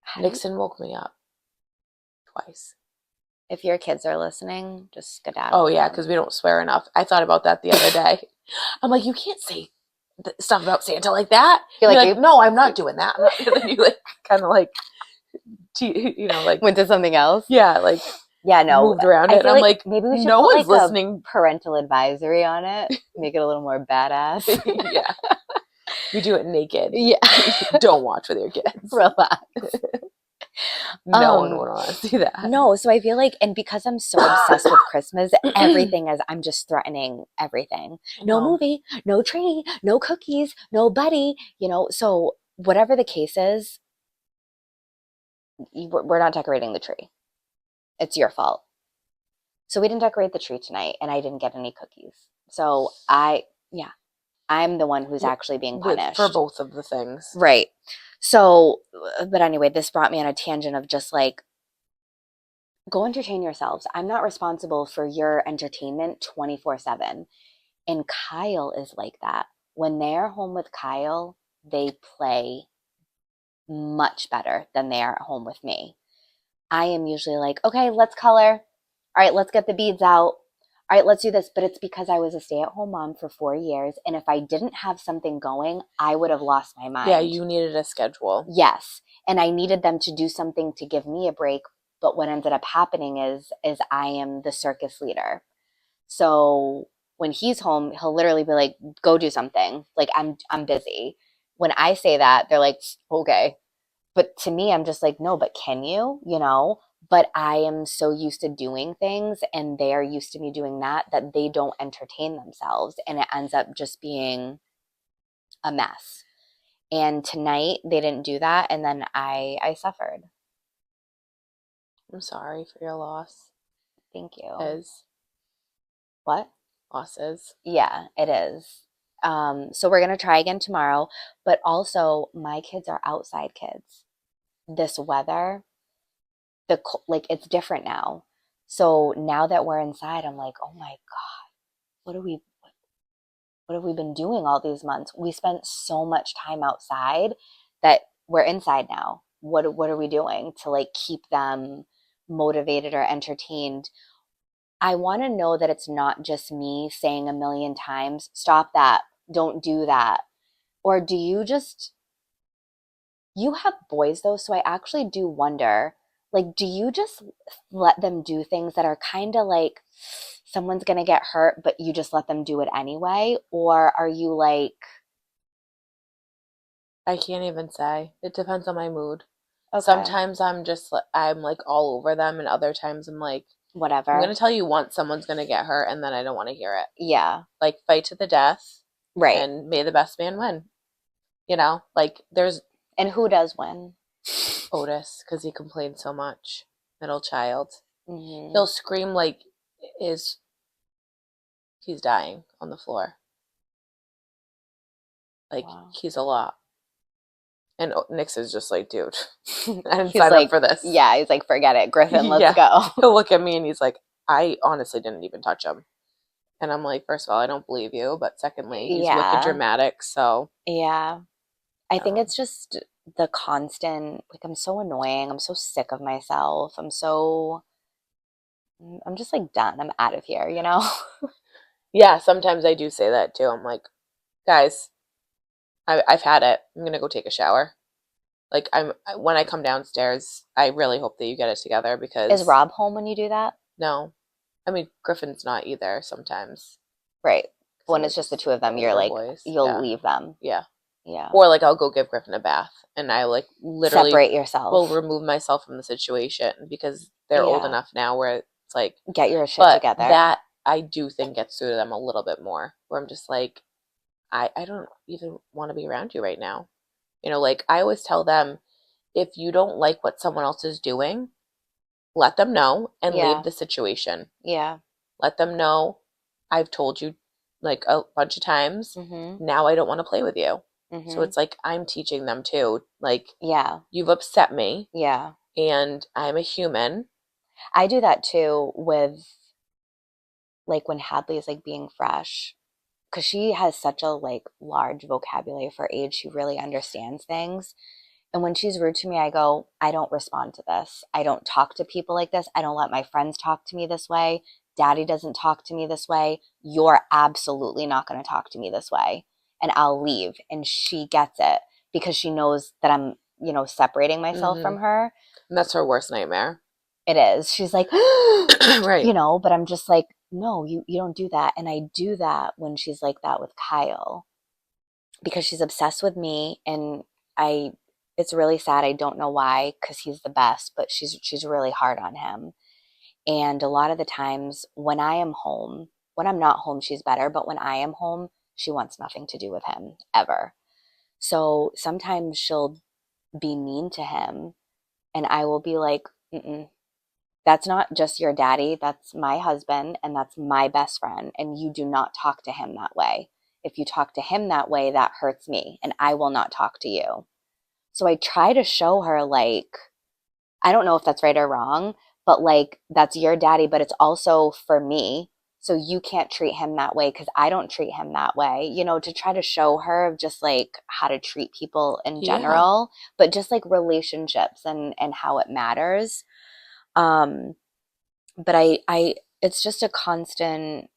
How do you, Nixon woke me up twice. if your kids are listening, just Oh skedaddle yeah, them. because we don't swear enough. I thought about that the other day. I'm like, you can't say stuff about Santa like that. You're You're like, like, no, I'm not doing that. I'm not. And then you like kind of like, like went to something else. yeah, like Yeah, no. moved around I it. And feel I'm like like, maybe we should no put one's like a listening. parental advisory on it. Make it a little more badass. Yeah, we do it naked. Yeah. Don't watch with your kids. Relax. No one would want to see that. No, so I feel like, and because I'm so obsessed with Christmas, everything is, I'm just threatening everything. No No. movie, no tree, no cookies, no buddy, so whatever the case is, we're not decorating the tree. It's your fault. So we didn't decorate the tree tonight, and I didn't get any cookies. So yeah, I'm the one who's actually being For punished. both of the things. Right. So, but anyway, this brought me on a tangent of just like, go entertain yourselves. I'm not responsible for your entertainment 24/7. And Kyle is like that. When they're home with Kyle, they play much better than they are at home with me. I am usually like, okay, let's color. All right, let's get the beads out. All right, let's do this. But it's because I was a stay-at-home mom for 4 years. And if I didn't have something going, I would have lost my mind. Yeah, you needed a schedule. Yes. And I needed them to do something to give me a break. But what ended up happening is I am the circus leader. So when he's home, he'll literally be like, go do something. Like I'm busy. When I say that, they're like, okay. But to me, I'm just like, no, but can you? But I am so used to doing things and they are used to me doing that they don't entertain themselves. And it ends up just being a mess. And tonight they didn't do that. And then I suffered. I'm sorry for your loss. Thank you. Is What? losses. Yeah, it is. So we're gonna try again tomorrow, but also my kids are outside kids. This weather, like it's different now. So now that we're inside, I'm like, oh my God, what are we what have we been doing all these months? We spent so much time outside that we're inside now. What are we doing to like keep them motivated or entertained? I want to know that it's not just me saying a million times, stop that, don't do that. Or do you have boys though, so I actually do wonder, like, do you just let them do things that are kind of like someone's gonna get hurt, but you just let them do it anyway? Or are you like, I can't even say. It depends on my mood. okay, Sometimes I'm like all over them, and other times I'm like, I'm whatever? gonna tell you once someone's gonna get hurt, and then I don't want to hear it. Yeah, Like fight to the death, right. and may the best man win. Like there's And who does win? Otis because he complains so much. Middle child. Hmm. He'll scream like is he's dying on the floor. Like Wow. he's a lot. And Nix is just like, dude, I didn't He's sign up like, for this. yeah, he's like, forget it, Griffin, let's Yeah. go. He'll look at me and he's like, I honestly didn't even touch him. And I'm like, first of all, I don't believe you. But secondly, he's wicked Yeah, dramatic. So, yeah. I think um, it's just the constant, like, I'm so annoying. I'm so sick of myself. I'm just like done. I'm out of here? yeah, sometimes I do say that too. I'm like, guys, I've had it. I'm going to go take a shower. Like, when I come downstairs, I really hope that you get it together Is because Rob home when you do that? no, I mean, Griffin's not either sometimes. Right. So When they're it's just the just two of the them, you're older like, boys. you'll Yeah. leave them. Yeah. Yeah. Or like I'll go give Griffin a bath and I like literally Separate will yourself. remove myself from the situation because they're old Yeah. enough now where it's like, Get your shit but together. that I do think gets through to them a little bit more where I'm just like, I don't even want to be around you right now. Like I always tell them, if you don't like what someone else is doing, let them know and leave Yeah. the situation. Yeah. Let them know I've told you like a bunch of times. Mm-hmm. Now I don't want to play with you. So Mm-hmm. it's like I'm teaching them too. Like, Yeah. you've upset me Yeah. and I'm a human. I do that too with like when Hadley is like being fresh, because she has such a like large vocabulary for age. She really understands things. And when she's rude to me, I go, I don't respond to this. I don't talk to people like this. I don't let my friends talk to me this way. Daddy doesn't talk to me this way. You're absolutely not going to talk to me this way. And I'll leave. And she gets it because she knows that I'm, separating myself Hmm. from her. And that's her worst nightmare. It is. She's like, Right. but I'm just like, no, you don't do that. And I do that when she's like that with Kyle because she's obsessed with me and I it's really sad. I don't know why cuz he's the best, but she's really hard on him. And a lot of the times when I am home, when I'm not home, she's better, but when I am home, she wants nothing to do with him ever. So sometimes she'll be mean to him and I will be like, mm-mm, that's not just your daddy, that's my husband and that's my best friend. And you do not talk to him that way. If you talk to him that way, that hurts me and I will not talk to you. So I try to show her, like, I don't know if that's right or wrong, but like, that's your daddy, but it's also for me. So you can't treat him that way because I don't treat him that way, to try to show her just like how to treat people in Yeah. general, but just like relationships and how it matters. Um, but it's just a constant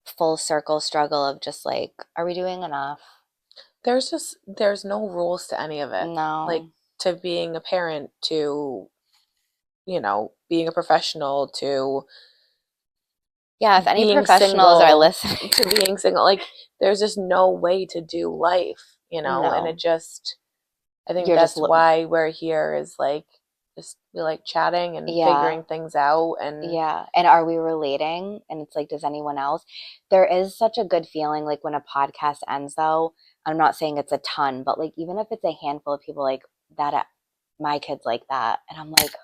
full circle struggle of just like, are we doing enough? There's no rules to any of it. Like, No. to being a parent, to, being a professional, to Yeah, if any being professionals are single, listening, to being single. Like, there's just no way to do life. And it no, just, I think you're just, that's why we're here, is like, just we like chatting and yeah, figuring things out. And yeah. And are we relating? And it's like, does anyone else? There is such a good feeling like when a podcast ends, though. I'm not saying it's a ton, but like, even if it's a handful of people like that, my kids like that. And I'm like,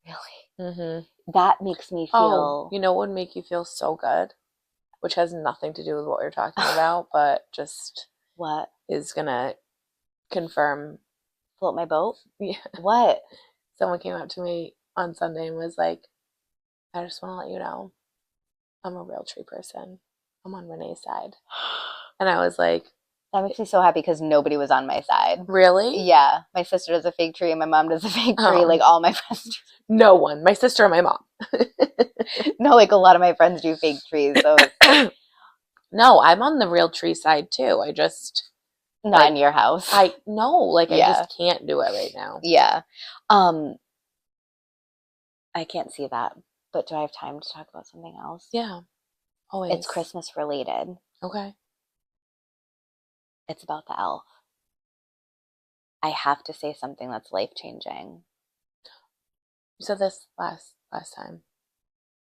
really? hmm That makes me oh, feel what would make you feel so good, which has nothing to do with what we're talking about, but just what? is gonna confirm. Float my boat? Yeah. What? Someone came up to me on Sunday and was like, I just want to let you know I'm a real tree person. I'm on Renee's side. And I was like, That makes me so happy because nobody was on my side. really? Yeah, my sister does a fake tree and my mom does a fake tree. Like Oh, all my friends do. no one. My sister and my mom. No, like a lot of my friends do fake trees. So it's like No, I'm on the real tree side too. I just, not in like, your house. I no, like, I Yeah. just can't do it right now. Yeah. Um, I can't see that. But do I have time to talk about something else? Yeah, It's always. Christmas related. Okay. It's about the elf. I have to say something that's life changing. You said this last time.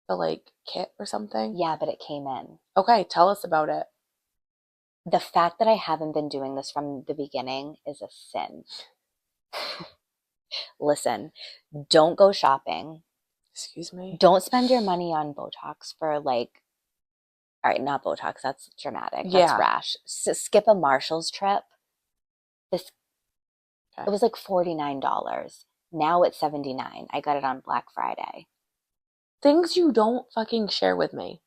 The like kit or something. Yeah, but it came in. Okay, tell us about it. The fact that I haven't been doing this from the beginning is a sin. Listen, don't go shopping. Excuse me. Don't spend your money on Botox for like, all right, not Botox, that's dramatic. That's Yeah. rash. Skip a Marshall's trip. This Okay. It was like $49. Now it's 79. I got it on Black Friday. Things you don't fucking share with me.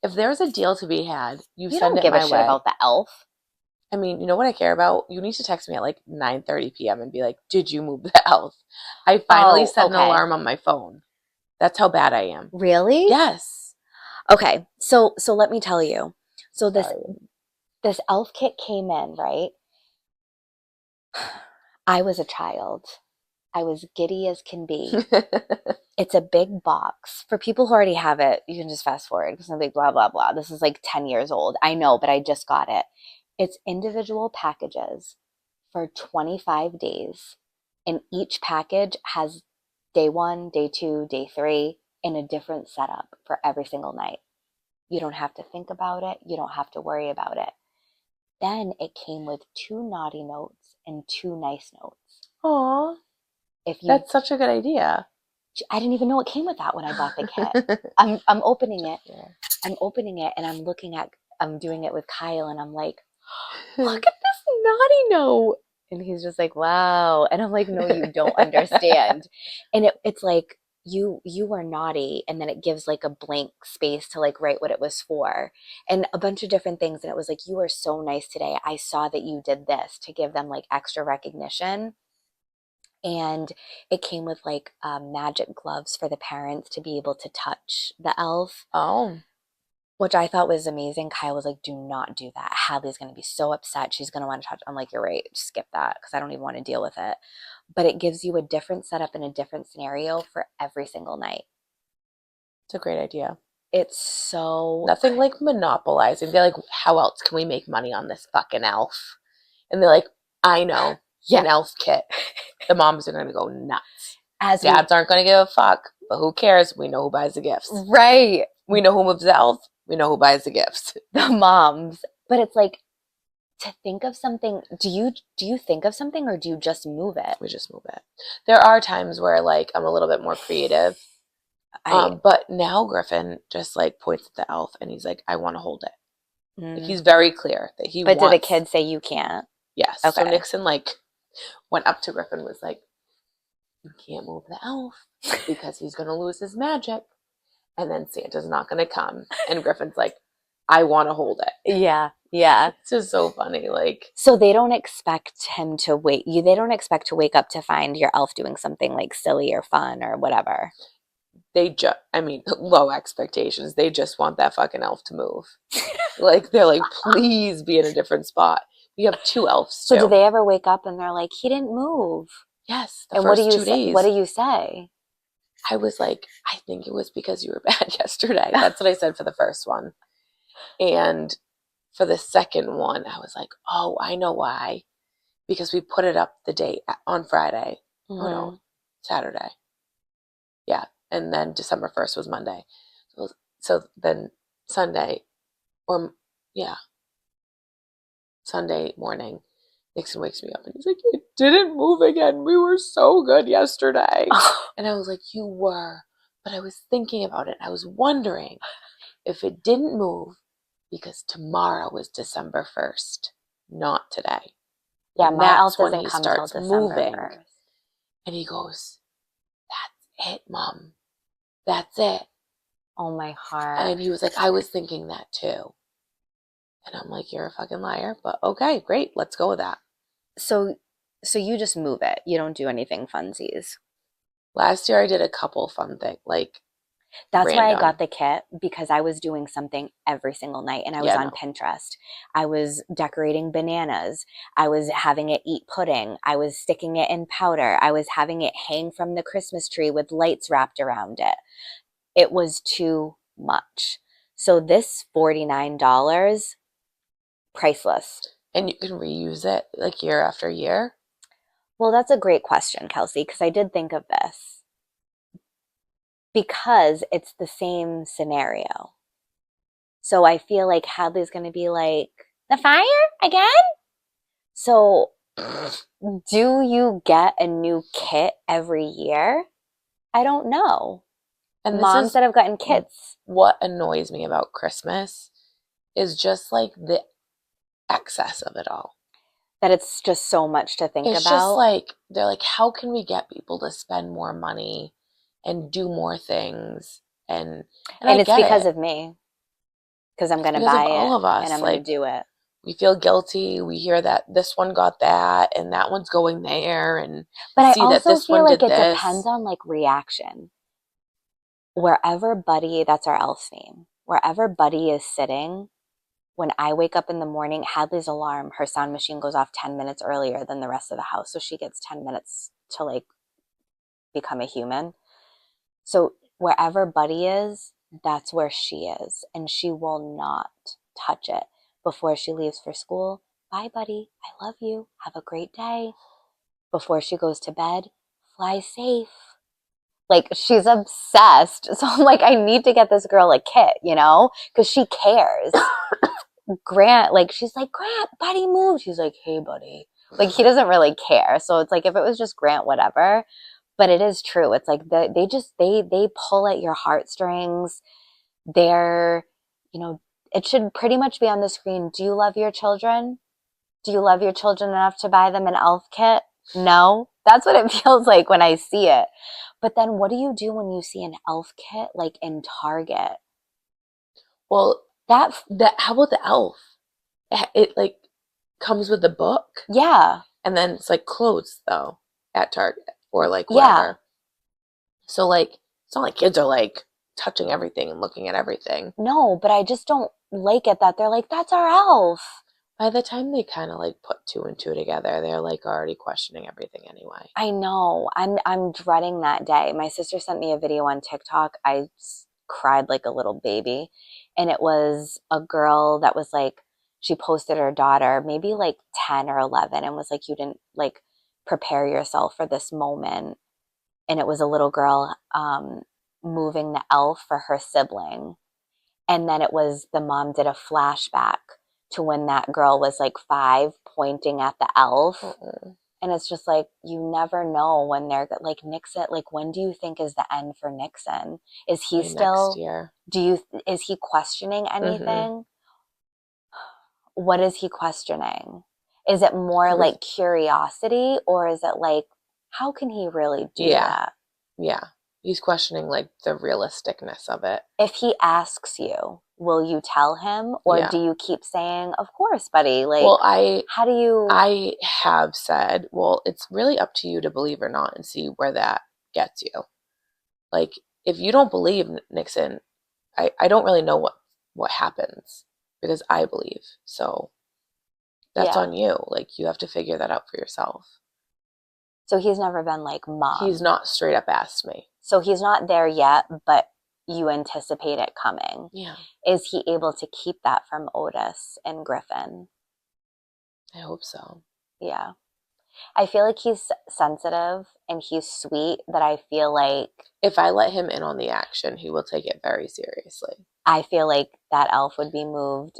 If there's a deal to be had, you You send don't it give a my shit way. about the elf. I mean, you know what I care about? You need to text me at like 9:30 p.m. and be like, "Did you move the elf?" I finally Oh, set an okay. alarm on my phone. That's how bad I am. Really? Yes. Okay. So let me tell you. So this Sorry. this elf kit came in, right? I was a child. I was giddy as can be. It's a big box. For people who already have it, you can just fast forward because I'm like, blah, blah, blah. This is like 10 years old. I know, but I just got it. It's individual packages for 25 days. And each package has day one, day two, day three in a different setup for every single night. You don't have to think about it. You don't have to worry about it. Then it came with 2 naughty notes and 2 nice notes. Aw, If you, that's such a good idea. I didn't even know it came with that when I bought the kit. I'm opening it. Yeah. I'm opening it and I'm doing it with Kyle and I'm like, look at this naughty note. And he's just like, wow. And I'm like, no, you don't understand. And it's like, you were naughty, and then it gives like a blank space to like write what it was for and a bunch of different things. And it was like, you were so nice today. I saw that you did this, to give them like extra recognition. And it came with like magic gloves for the parents to be able to touch the elf, Oh, which I thought was amazing. Kyle was like, do not do that. Hadley's going to be so upset. She's going to want to touch. I'm like, you're right. Skip that because I don't even want to deal with it. But it gives you a different setup and a different scenario for every single night. it's a great idea. It's so, Nothing like monopolizing. They're like, how else can we make money on this fucking elf? And they're like, I know, yeah, an elf kit. The moms are going to go nuts. as we, Dads aren't going to give a fuck, but who cares? We know who buys the gifts. right, We know who moves the elf. We know who buys the gifts. the moms. But it's like, to think of something, do you think of something or do you just move it? We just move it. There are times where like I'm a little bit more creative. I, But now Griffin just like points at the elf and he's like, I want to hold it. Like mm. he's very clear that he But did the wants. kid say you can't? Yes. So Okay. Nixon like went up to Griffin, was like, you can't move the elf because he's gonna lose his magic, and then Santa's not gonna come. And Griffin's like, I want to hold it. Yeah, yeah. It's just so funny. Like, So they don't expect him to wait. They don't expect to wake up to find your elf doing something like silly or fun or whatever. they just, I mean, low expectations. They just want that fucking elf to move. Like, they're like, please be in a different spot. We have 2 elves So do too. they ever wake up and they're like, he didn't move? Yes, the And what do first you 2 say? What days. do you say? I was like, I think it was because you were bad yesterday. That's what I said for the first one. And for the second one, I was like, oh, I know why. Because we put it up the date on Friday. Oh Hmm. no, Saturday. Yeah. And then December 1st was Monday. So then Sunday, or yeah, Sunday morning, Nixon wakes me up and he's like, it didn't move again. We were so good yesterday. And I was like, you were. But I was thinking about it. I was wondering if it didn't move because tomorrow is December 1st, not today. Yeah, And my elf that's when doesn't he come till starts December moving. 1st. And he goes, that's it, Mom. That's it. Oh, my heart. And he was like, I was thinking that too. And I'm like, you're a fucking liar. But okay, great. Let's go with that. So, so you just move it. You don't do anything funsies. Last year I did a couple fun things, like That's why I got random. the kit, because I was doing something every single night and I was Yeah, on no. Pinterest. I was decorating bananas. I was having it eat pudding. I was sticking it in powder. I was having it hang from the Christmas tree with lights wrapped around it. It was too much. So this $49, priceless. And you can reuse it like year after year. Well, that's a great question, Kelsey, because I did think of this. Because it's the same scenario. So I feel like Hadley's going to be like, the fire again? So do you get a new kit every year? I don't know. And this Moms is that have gotten kits, what annoys me about Christmas is just like the excess of it all. that it's just so much to think It's just about. like, they're like, how can we get people to spend more money and do more things? And I And it's get because it. of me, because I'm It's going to because of buy it all of and us. I'm going to Like, do it. we feel guilty. We hear that this one got that and that one's going there, and But I see that also this feel one like did it depends this. on like reaction. Wherever Buddy, that's our elf's name, wherever Buddy is sitting, when I wake up in the morning, Hadley's alarm, her sound machine goes off 10 minutes earlier than the rest of the house. So she gets 10 minutes to like become a human. So wherever Buddy is, that's where she is, and she will not touch it before she leaves for school. Bye, Buddy. I love you. Have a great day. Before she goes to bed, fly safe. Like, she's obsessed. So I'm like, I need to get this girl a kit, you know, because she cares. Grant, like, she's like, Grant, Buddy, move. She's like, hey, Buddy. Like, he doesn't really care. So it's like, if it was just Grant, whatever. But it is true. It's like they pull at your heartstrings. They're, you know, it should pretty much be on the screen. Do you love your children? Do you love your children enough to buy them an elf kit? No. That's what it feels like when I see it. But then what do you do when you see an elf kit like in Target? Well, That how about the elf? It like comes with the book, yeah. and then it's like clothes though at Target or like Yeah. wherever. So like it's not like kids are like touching everything and looking at everything. No, but I just don't like it that they're like, that's our elf. By the time they kind of like put two and two together, they're like already questioning everything anyway. I know. I'm dreading that day. My sister sent me a video on TikTok. I cried like a little baby. And it was a girl that was like, she posted her daughter, maybe like 10 or 11, and was like, you didn't like prepare yourself for this moment. And it was a little girl moving the elf for her sibling. And then it was the mom did a flashback to when that girl was like 5 pointing at the elf. And it's just like, you never know when they're like Nixon. Like, when do you think is the end for Nixon? Is he Maybe still, next year? is he questioning Mm-hmm. anything? What is he questioning? Is it more like curiosity, or is it like, how can he really do Yeah. that? Yeah. He's questioning like the realisticness of it. If he asks you, will you tell him, or Yeah. do you keep saying, of course, buddy? Like, Well, how do you? I have said, well, it's really up to you to believe or not and see where that gets you. Like, if you don't believe Nixon, I don't really know what happens because I believe. So that's Yeah. on you. Like, you have to figure that out for yourself. So he's never been like, He's mom. not straight up asked me. So he's not there yet, but you anticipate it coming. Yeah. Is he able to keep that from Otis and Griffin? I hope so. Yeah. I feel like he's sensitive and he's sweet, that I feel like If I let him in on the action, he will take it very seriously. I feel like that elf would be moved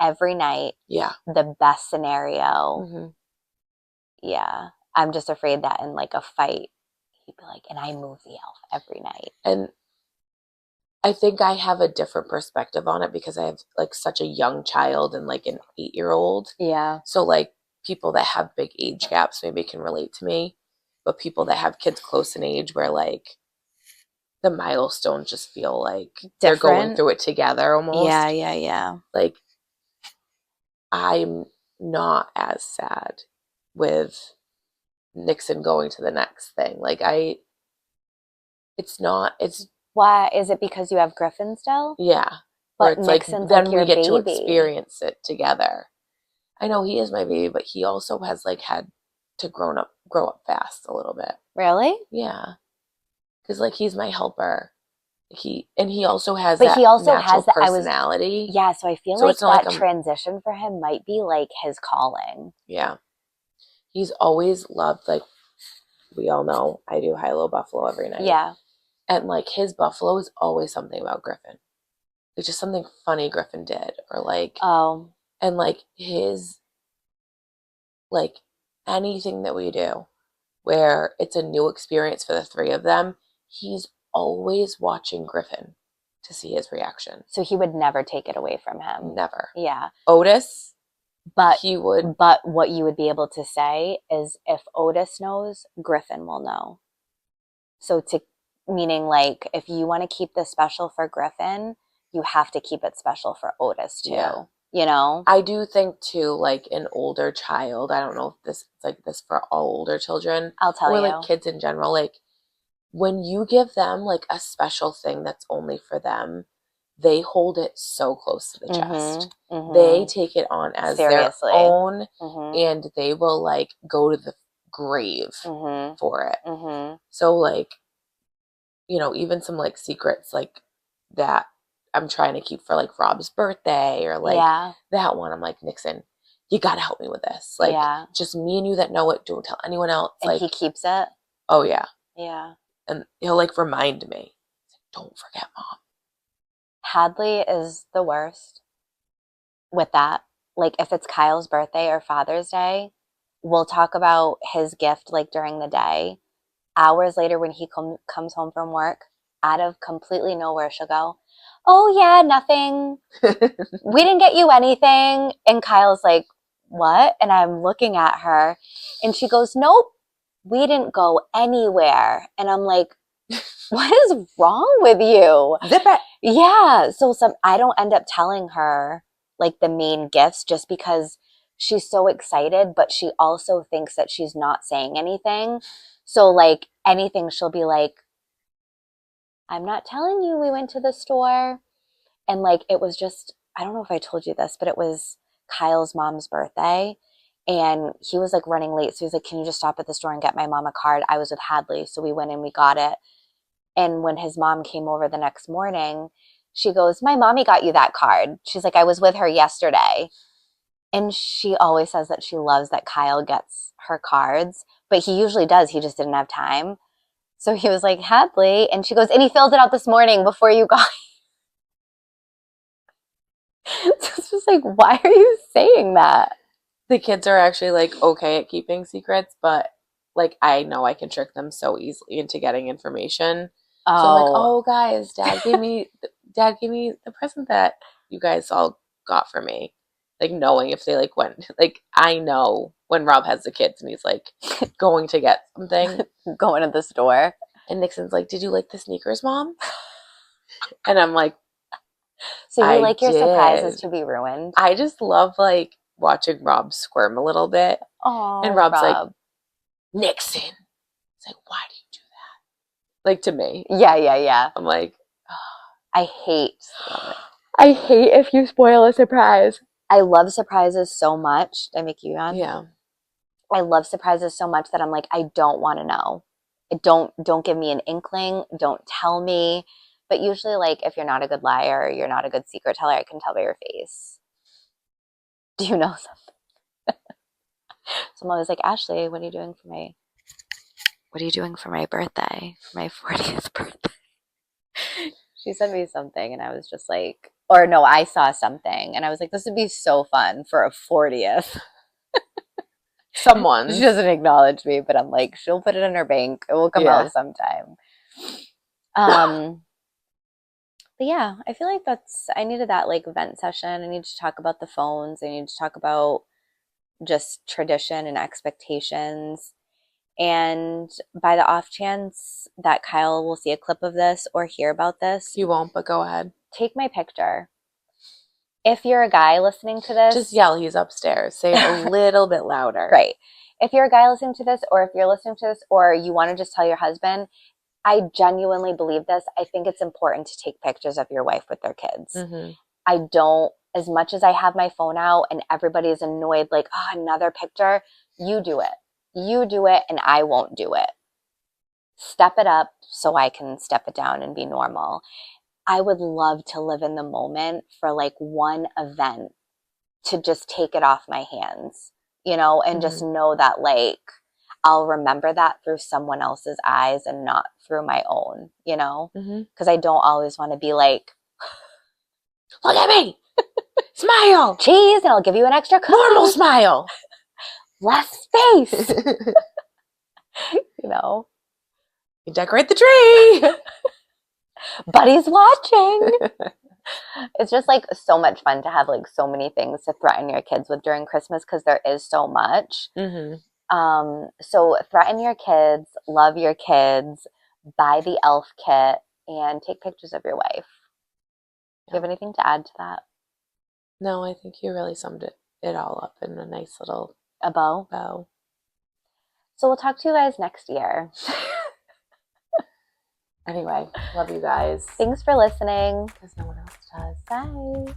every night. Yeah. The best scenario. Mm-hmm. Yeah. I'm just afraid that in like a fight, he'd be like, and I move the elf every night. And I think I have a different perspective on it because I have like such a young child and like an 8-year-old. Yeah. So like people that have big age gaps maybe can relate to me, but people that have kids close in age where like the milestones just feel like they're going Different. through it together almost. Yeah. Like I'm not as sad with Nixon going to the next thing. Like it's Why? Is it because you have Griffin still? yeah. Where But it's like Nixon's like then your we get to baby. experience it together. I know he is my baby, but he also has like had to grow up fast a little bit. Really? Yeah. Because like he's my helper. He also has But that he also natural has that. personality. Yeah, so I feel So like it's not like that transition for him might be like his calling. yeah. He's always loved, like we all know, I do high-low buffalo every night. Yeah. And like his buffalo is always something about Griffin. It's just something funny Griffin did. Or like Oh, and like his like anything that we do where it's a new experience for the three of them, he's always watching Griffin to see his reaction. so he would never take it away from him. Never. Yeah. Otis, But he would. But what you would be able to say is, if Otis knows, Griffin will know. So meaning like, if you want to keep this special for Griffin, you have to keep it special for Otis too. Yeah. You know? I do think too, like an older child, I don't know if this is like this for all older children I'll tell or you. like kids in general, like when you give them like a special thing that's only for them, they hold it so close to the chest. Mm-hmm. They take it on as Seriously. their own, Mm-hmm. and they will like go to the grave Mm-hmm. for it. Mm-hmm. So like, even some like secrets like that I'm trying to keep for like Rob's birthday or like Yeah. that one. I'm like, Nixon, you gotta help me with this. Like, Yeah. just me and you that know it. Don't tell anyone else. And Like, he keeps it. oh yeah. Yeah. And he'll like remind me, don't forget, Mom. Hadley is the worst with that. Like if it's Kyle's birthday or Father's Day, we'll talk about his gift like during the day. Hours later when he comes home from work, out of completely nowhere, she'll go, "Oh yeah, nothing. We didn't get you anything." And Kyle's like, "What?" And I'm looking at her and she goes, "Nope, we didn't go anywhere." And I'm like, "What is wrong with you?" Zip it. Yeah. So I don't end up telling her like the main gifts just because she's so excited, but she also thinks that she's not saying anything. So like anything, she'll be like, "I'm not telling you we went to the store." And like it was just, I don't know if I told you this, but it was Kyle's mom's birthday. And he was like running late. So he was like, "Can you just stop at the store and get my mom a card?" I was with Hadley. So we went and we got it. And when his mom came over the next morning, she goes, "My mommy got you that card." She's like, "I was with her yesterday." And she always says that she loves that Kyle gets her cards, but he usually does. He just didn't have time. So he was like, "Hadley." And she goes, "And he filled it out this morning before you got." So it's just like, why are you saying that? The kids are actually like okay at keeping secrets, but like I know I can trick them so easily into getting information. So I'm like, Oh, oh guys, dad gave me the present that you guys all got for me. Like knowing if they like went like I know when Rob has the kids and he's like going to get something going to the store. and Nixon's like, "Did you like the sneakers, Mom?" And I'm like, So you I like your surprises did. to be ruined? I just love like watching Rob squirm a little bit. And Oh, Rob's like, Rob. "Nixon." It's like, why do you do that? Like to me. Yeah, yeah, yeah. I'm like, I hate spoiling. I hate if you spoil a surprise. I love surprises so much. Did I make you yawn? Yeah. I love surprises so much that I'm like, I don't want to know. Don't give me an inkling. Don't tell me. But usually, like, if you're not a good liar, or you're not a good secret teller, I can tell by your face. Do you know something? So I'm always like, "Ashley, what are you doing for my birthday? For my 40th birthday?" She sent me something and I was just like, or no, I saw something and I was like, "This would be so fun for a 40th." She Someone's. doesn't acknowledge me, but I'm like, she'll put it in her bank. It will come Yeah. out sometime. Um, but yeah, I feel like I needed that like vent session. I need to talk about the phones. I need to talk about just tradition and expectations. And by the off chance that Kyle will see a clip of this or hear about this, You won't, but go ahead. take my picture. If you're a guy listening to Just this, yell, he's upstairs. Say it a little bit louder. great. If you're a guy listening to this, or if you're listening to this, or you want to just tell your husband, I genuinely believe this. I think it's important to take pictures of your wife with their kids. Mm-hmm. I don't, as much as I have my phone out and everybody's annoyed, like, "Oh, another picture," you do it. You do it, and I won't do it. Step it up so I can step it down and be normal. I would love to live in the moment for like one event to just take it off my hands, and just Mm-hmm. know that like I'll remember that through someone else's eyes and not through my own, Mm-hmm. because I don't always want to be like, Look at me. Smile. "Cheese, and I'll give you an extra Normal cookie." smile. Less space, You you know. decorate the tree. Buddy's watching. It's just like so much fun to have like so many things to threaten your kids with during Christmas because there is so much. Mm-hmm. So threaten your kids, love your kids, buy the elf kit, and take pictures of your wife. Do you Yeah. have anything to add to that? No, I think you really summed it all up in a nice little A bow? bow. So we'll talk to you guys next year. Anyway, love you guys. Thanks for listening. Because no one else does. Bye.